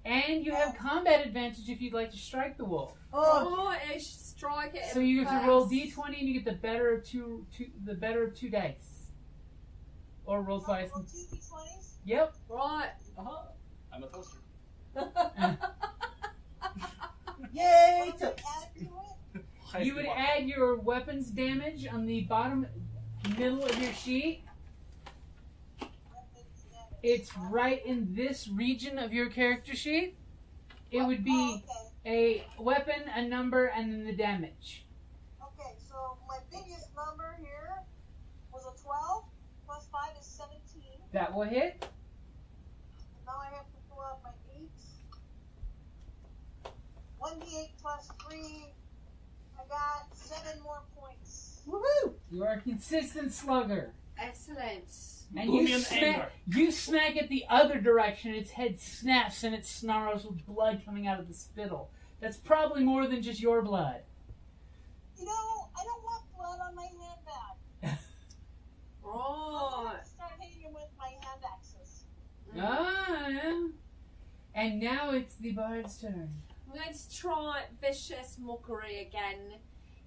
And you have combat advantage if you'd like to strike the wolf. Oh, I should strike it. So in you the have to roll face. d20 and you get the better of two dice. Or roll twice. Roll 2 d20s. Yep. Right. I'm a toaster. yay! What do we add to it? You would add your weapons damage on the bottom middle of your sheet. Weapons damage. It's right in this region of your character sheet. It would be Oh, okay. a weapon, a number, and then the damage. Okay, so my biggest number here was a 12. Plus 5 is 17. That will hit. Now I have to pull out my 8. 1d8 plus 3. I got 7 more points. Woohoo! You are a consistent slugger. Excellent. And Boolean you smack it the other direction, its head snaps and it snarls with blood coming out of the spittle. That's probably more than just your blood. You know, I don't want blood on my handbag. Right. Start hitting him with my hand axes. Ah, yeah. And now it's the bard's turn. I'm going to try vicious mockery again.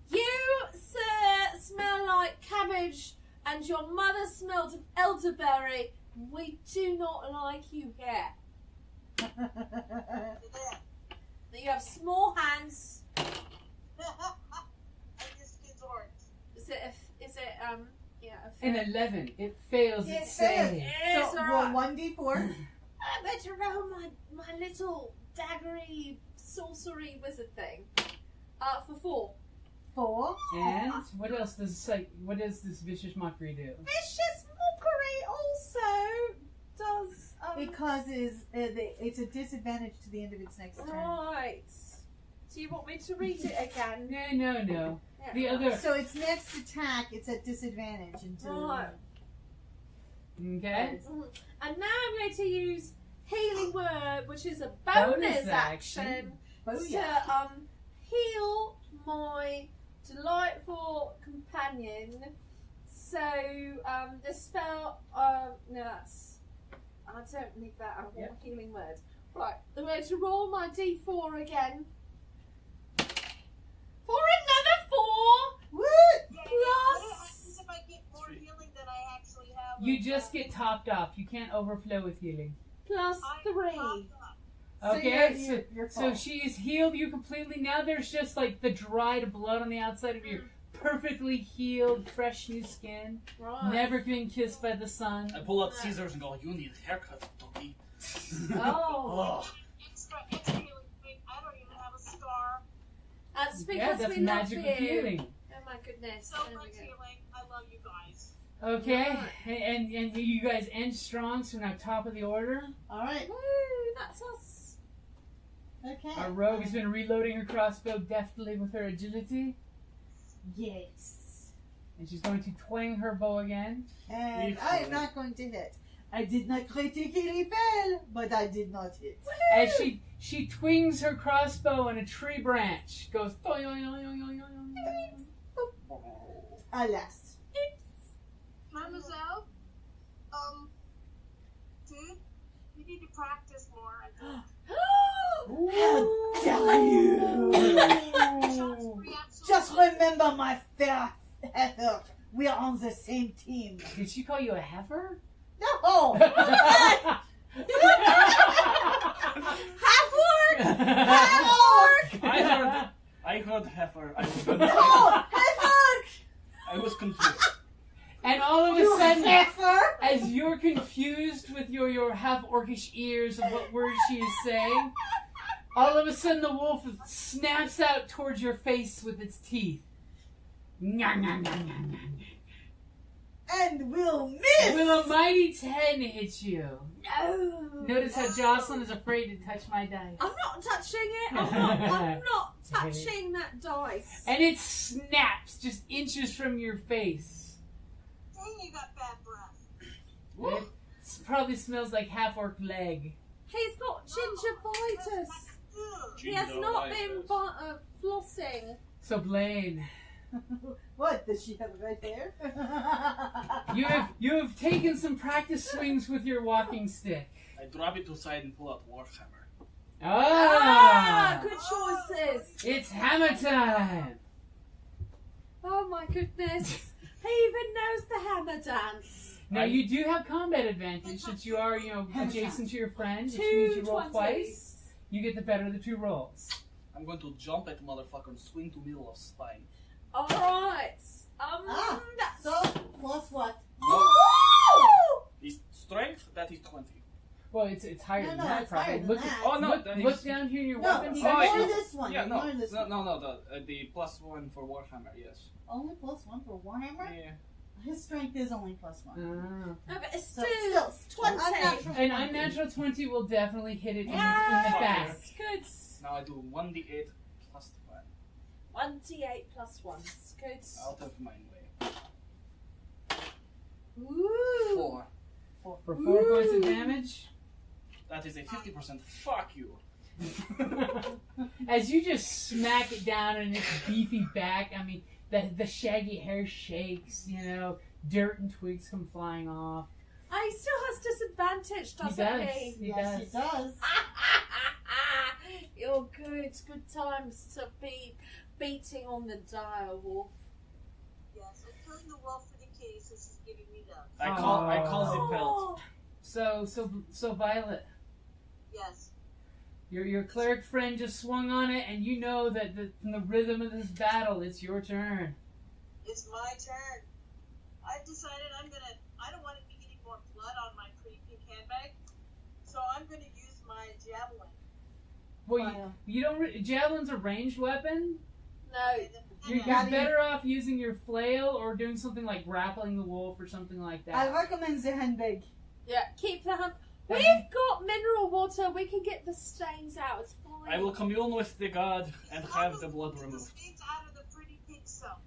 You, sir, smell like cabbage, and your mother smelled of elderberry. We do not like you here. You have small hands. I just get orange. Is it? Yeah. An 11. It fails its Yes, save. Yes, so all roll right. 1d4. I'm going to roll my little daggery sorcery wizard thing. For 4. 4. And what else what does this vicious mockery do? Vicious mockery also does. Because it's a disadvantage to the end of its next turn. Right. Do you want me to read it again? No. Yeah. The other. So its next attack, it's at disadvantage until. Right. Okay. And now I'm going to use Healing Word, which is a bonus Bonus action. action Booyah. to heal my delightful companion. So the spell, no, that's I don't need that. I want Healing Word. Right, I'm going to roll my d4 again. For another 4. Woo! What Plus. happens if I get more healing than I actually have? You just get topped off. You can't overflow with healing. Plus I'm 3. topped up. So Okay, you're so full. she's healed you completely. Now there's just like the dried blood on the outside of your perfectly healed, fresh new skin. Right. Never been kissed by the sun. I pull out scissors and go, you need a haircut, doggy. Oh. Ugh. Extra healing. I don't even have a scar. That's because Yeah, that's we love magical you. healing. Oh my goodness. So There we much go. healing. I love you guys. Okay, and you guys end strong, so now top of the order. Alright. Woo, that's us. Okay. Our rogue has been reloading her crossbow deftly with her agility, Yes. and she's going to twang her bow again. And I am not going to hit. I did not critically fail, but I did not hit. As she twings her crossbow on a tree branch, goes. Alas. Mam'selle, dude, you need to practice more. I think. How dare you! Just remember, my fair heifer, we are on the same team. Did she call you a heifer? No! I heard heifer. I was No! confused. Heifer! I was confused. And all of a You sudden, heifer! as you're confused with your half-orcish ears of what words she is saying, all of a sudden the wolf snaps out towards your face with its teeth. Nyah, nyah, nyah, nyah, nyah, nyah. And we'll miss! Will a mighty 10 hit you? No. Notice how Jocelyne is afraid to touch my dice. I'm not touching it. I'm not touching that dice. And it snaps just inches from your face. Dang, you got bad breath. It probably smells like half-orc leg. He's got gingivitis. Ugh. He has not been flossing. So Blain, What? Does she have it right there? you have taken some practice swings with your walking stick. I drop it to side and pull out Warhammer. Ah! Good choices. It's hammer time! Oh my goodness. He even knows the hammer dance. Now you do have combat advantage since you are, adjacent to your friend, which means you roll 2 twice. You get the better of the 2 rolls. I'm going to jump at the motherfucker and swing to middle of spine. Alright. That's... So, plus what? No. Woo! His strength, that is 20. Well, it's higher No, than no, that, it's probably. higher than Look, that. Oh, no, look, that look is- down here in your No, weapon ignore section. this one. Yeah, Ignore this one. no, the +1 for Warhammer, yes. Only plus 1 for Warhammer? Yeah. His strength is only plus 1. Ah. No, but it's So, still, still, 20. unnatural An 20. unnatural 20 will definitely hit it in the Yes, back. good. Now I do 1d8 plus 1. 1d8 plus 1. Good. Out of my way. Ooh. 4. For 4 points of damage. That is a 50%. Fuck you. As you just smack it down in its beefy back, I mean, the shaggy hair shakes, dirt and twigs come flying off. He still has disadvantage, doesn't he? He Yes, does. he does. You're good. Good times to be beating on the dire wolf. Yes, I'm killing the wolf for the case. This is giving me love. I call the pelt. So Violet, Yes. your cleric friend just swung on it, and you know that from the rhythm of this battle, it's your turn. It's my turn. I've decided I don't want to be getting more blood on my pretty pink handbag, so I'm gonna use my javelin. Well, you don't. Javelin's a ranged weapon. No. You're better off using your flail or doing something like grappling the wolf or something like that. I recommend the handbag. Yeah, keep the hand. We've got mineral water. We can get the stains out. It's fine. I will commune with the god and have the blood The removed. stains out of the pretty pink silk.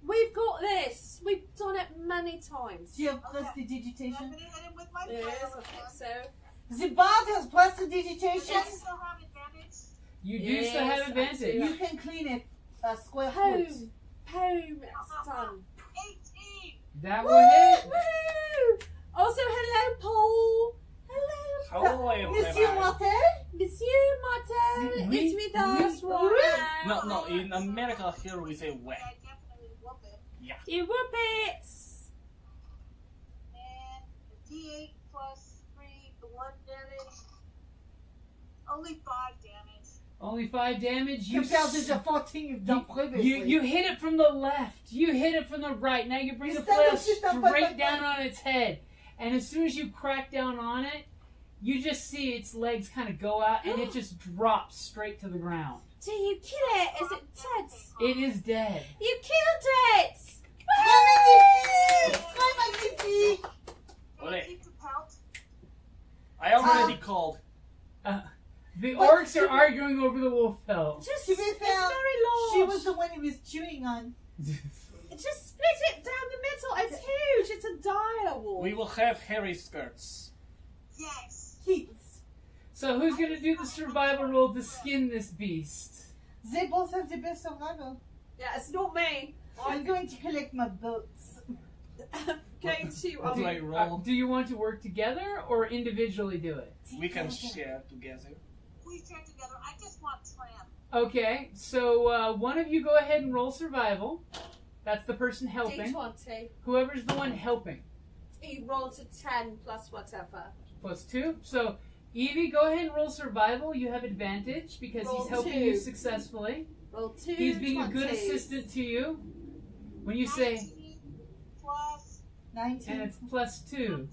We've got this. We've done it many times. Do you have Okay. prestidigitation? I'm gonna hit him with my Yes, flail I again. think so. The bard has Does prestidigitation. he still have advantage? You do Yes, still have I advantage. do. You can clean it a square Boom. foot. Boom. It's done. 18! That will hit. Woo! Also, hello, Paul. Hello, Hello, Monsieur everybody. Martel? Monsieur Martel Oui, is with us oui, right now. No, in America here we say way. I definitely whoop it. You whoop it. And a D8 plus 3 blood damage. Only 5 damage. Only 5 damage. You Compared to the 14 you've done previously. You hit it from the left. You hit it from the right. Now you bring the Instead flail of just a straight down on its head. And as soon as you crack down on it, you just see its legs kind of go out and it just drops straight to the ground. Do you kill it? Is it dead? It is dead. You killed it! Magnifique! Can I keep the pelt? I already called. The But orcs she- are arguing over the wolf pelt. Just, To be it's fair, very large. She was the one he was chewing on. Just split it down the middle. It's huge. It's a dire wolf. We will have hairy skirts. Yes. Keats. So who's going to do the survival roll to skin this beast? They both have the best survival. Yeah, it's not me. I'm going to collect my boats. I'm going to. What do I roll? Do you want to work together or individually do it? We can share together. We share together. I just want tram. Okay, so one of you go ahead and roll survival. That's the person helping. D20. Whoever's the one helping. You roll to 10 plus whatever. Plus 2. So, Evie, go ahead and roll survival. You have advantage because Roll he's helping 2. you successfully. Roll 2. He's being a good 20s. assistant to you. When you say, 19 plus 19. And it's plus 2. 2.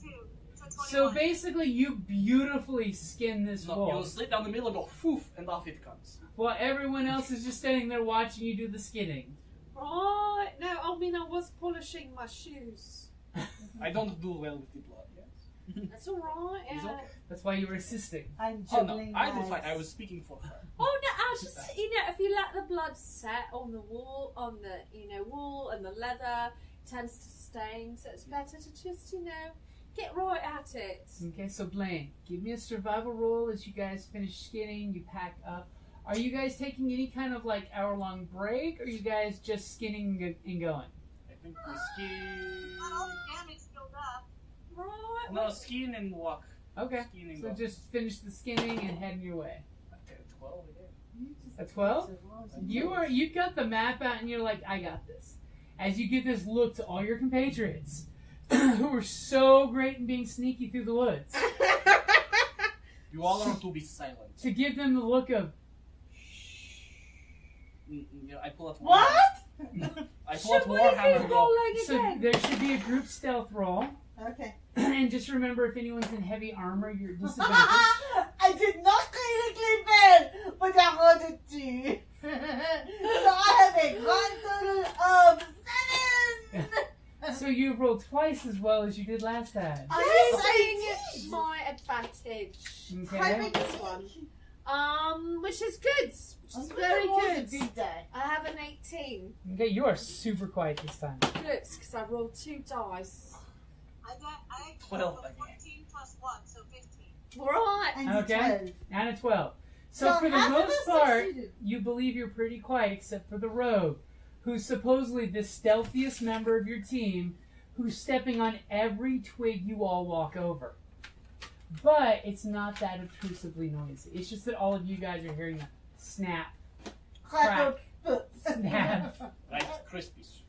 So 21. basically, you beautifully skin this No, wool. you'll slit down the middle and go poof, and off it comes. While everyone else is just standing there watching you do the skinning. Right. No, I mean I was polishing my shoes. I don't do well with the blood, yes. That's alright, It's yeah. okay. That's why you were assisting. I'm Oh no, juggling I do knives. fine. I was speaking for her. Oh no, I was just if you let the blood set on the wool, on the wool and the leather, it tends to stain. So it's better to just get right at it. Okay, so Blain, give me a survival roll as you guys finish skinning, you pack up. Are you guys taking any kind of like hour-long break, or are you guys just skinning and going? I think we skin. Not all the damage built up. Right. No, skin and walk. Okay, Skin and so go. just finish the skinning and head your way. Okay, 12 again. At 12? You've got the map out and you're like, I got this. As you give this look to all your compatriots, who were so great in being sneaky through the woods, You all are to be silent. to give them the look of, I pull out What? I pull out Should we be Warhammer and go. rolling so again? there should be a group stealth roll. Okay. And just remember, if anyone's in heavy armor, you're disadvantaged. I did not critically fail, but I rolled a 2. So I have a grand total of 7. So you rolled twice as well as you did last time. Yes, I Using did. my advantage. Okay. This one. Which is good. Which is very good. I have an 18. Okay, you are super quiet this time. Good, because I rolled 2 dice. I 12 so again. 14 plus 1, so 15. Right. And Okay. 12. And a 12. So for the half of most us part, succeeded. you believe you're pretty quiet, except for the rogue, who's supposedly the stealthiest member of your team, who's stepping on every twig you all walk over. But it's not that obtrusively noisy. It's just that all of you guys are hearing the snap, Crack. snap. Like crispies.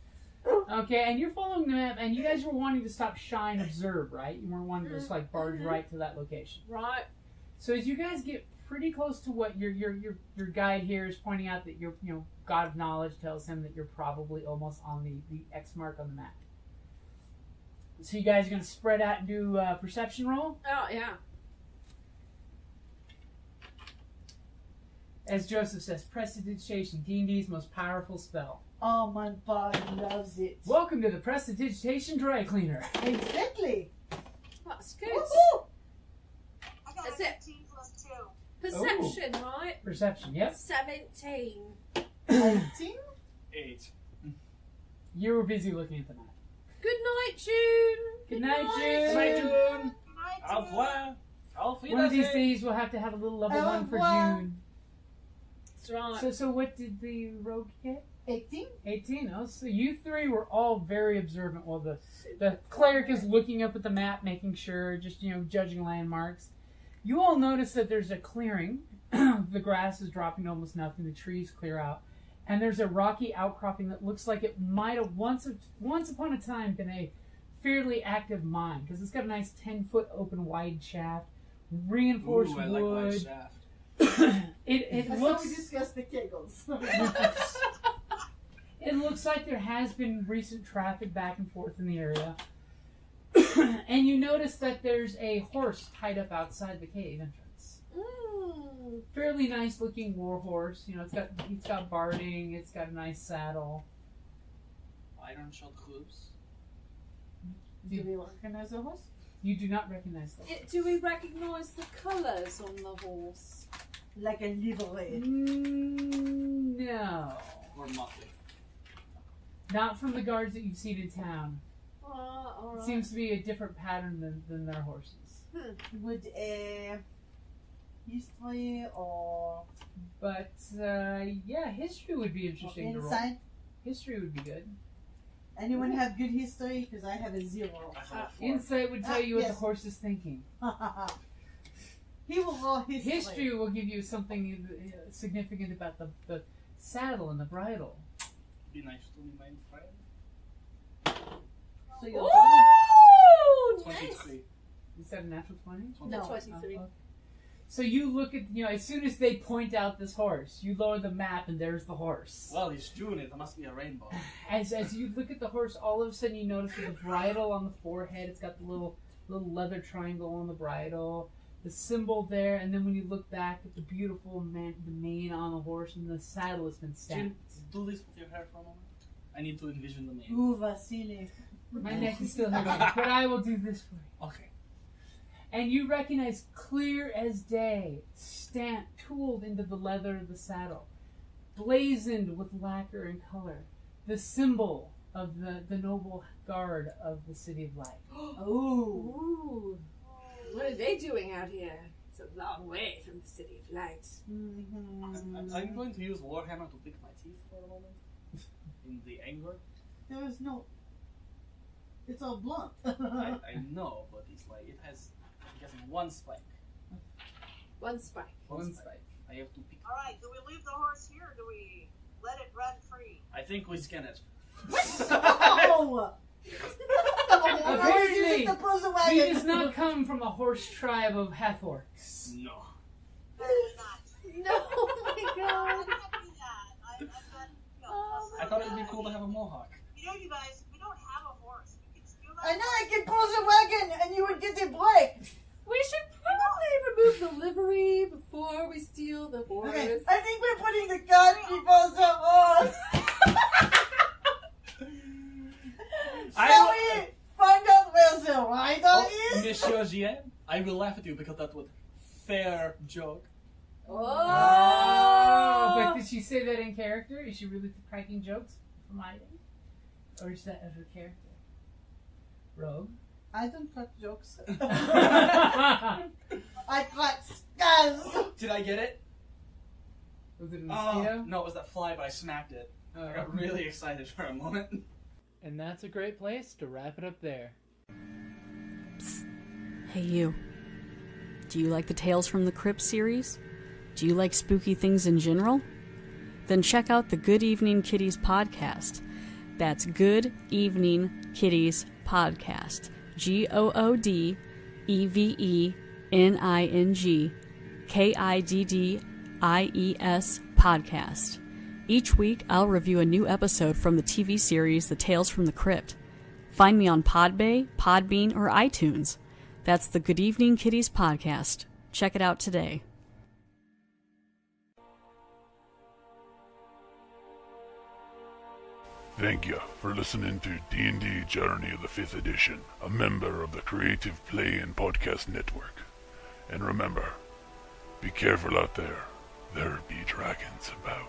Okay, and you're following the map, and you guys were wanting to stop, shy, and observe, right? You weren't wanting to just like barge right to that location. Right. So as you guys get pretty close to what your guide here is pointing out, that your God of knowledge tells him that you're probably almost on the X mark on the map. So you guys are going to spread out and do a perception roll. Oh, yeah. As Joseph says, prestidigitation, D&D's most powerful spell. Oh, my body loves it. Welcome to the prestidigitation dry cleaner. Exactly. That's good. Woohoo! I got That's a it. 15 plus 2. Perception, right? Perception, yep. 17. 18? 8. You were busy looking at the map. Good night, June. Good night, June. Good night, June. Good night, Au June. revoir. Auf One of these Wiedersehen. days we'll have to have a little level Au 1 for revoir. June. That's right. So what did the rogue get? 18? 18. Oh, so you three were all very observant while the cleric is looking up at the map, making sure, just, judging landmarks. You all notice that there's a clearing. The grass is dropping to almost nothing. The trees clear out. And there's a rocky outcropping that looks like it might have once upon a time been a fairly active mine, because it's got a nice 10-foot open wide shaft, reinforced Ooh, I like wood. my shaft. It That's looks how we discuss the kegels. It looks like there has been recent traffic back and forth in the area. And you notice that there's a horse tied up outside the cave entrance. Mm. Fairly nice looking war horse. It's got barding, it's got a nice saddle. Iron shod hooves. Do we recognize the horse? You do not recognize them. Do we recognise the colours on the horse? Like a livery. No. Or motley. Not from the guards that you've seen in town. All It right. seems to be a different pattern than their horses. Would a history or But, yeah, history would be interesting to roll. insight? History would be good. Anyone have good history? Because I have a 0. I have a 4. Insight would tell you what yes. the horse is thinking. He will roll history. History will give you something significant about the saddle and the bridle. Be nice to me, my friend. So you're Ooh, nice. 23. Is that a natural 20? No, No. 23. Oh, okay. So you look at, as soon as they point out this horse, you lower the map and there's the horse. Well, he's doing it. There must be a rainbow. As you look at the horse, all of a sudden you notice that the bridle on the forehead, it's got the little leather triangle on the bridle, the symbol there, and then when you look back at the beautiful the mane on the horse, and the saddle has been stamped. Do this with your hair for a moment. I need to envision the mane. Ooh, Vasily. My neck is still hurting, but I will do this for you. Okay. And you recognize clear as day, stamped, tooled into the leather of the saddle, blazoned with lacquer and color, the symbol of the noble guard of the City of Light. Ooh. What are they doing out here? It's a long way from the City of Light. I'm going to use Warhammer to pick my teeth for a moment. In the anger. There is no... It's all blunt. I know, but it's like, it has, I'm guessing, one spike. One spike. One spike. I have to pick. Alright, do we leave the horse here or do we let it run free? I think we scan it. Oh! Apparently, the puzzle he wagon. does not come from a horse tribe of Hathorks. No. Apparently not. No, oh my I god. can't do that. I'm not, Oh I thought it would be cool to have a mohawk. You know, you guys, we don't have a horse. We can steal that. I know I can pull the wagon and you would get the break. We should probably remove the livery before we steal the horse. Okay, I think we're putting the gun before the horse. Shall we find out where the rider is? Monsieur GM, I will laugh at you because that was fair joke. Oh, but did she say that in character? Is she really cracking jokes from hiding? Or is that her character? Rogue? I don't crack jokes. Oh, I crack skulls. Did I get it? was it a mosquito? No, it was that fly, but I smacked it. I got really excited for a moment. And that's a great place to wrap it up there. Hey you. Do you like the Tales from the Crypt series? Do you like spooky things in general? Then check out the Good Evening Kitties podcast. That's Good Evening Kitties podcast. GOODEVENING KIDDIES podcast. Each week, I'll review a new episode from the TV series The Tales from the Crypt. Find me on Podbay, Podbean, or iTunes. That's the Good Evening Kitties podcast. Check it out today. Thank you for listening to D&D Journey of the 5th Edition, a member of the Creative Play and Podcast Network. And remember, be careful out there. There be dragons about.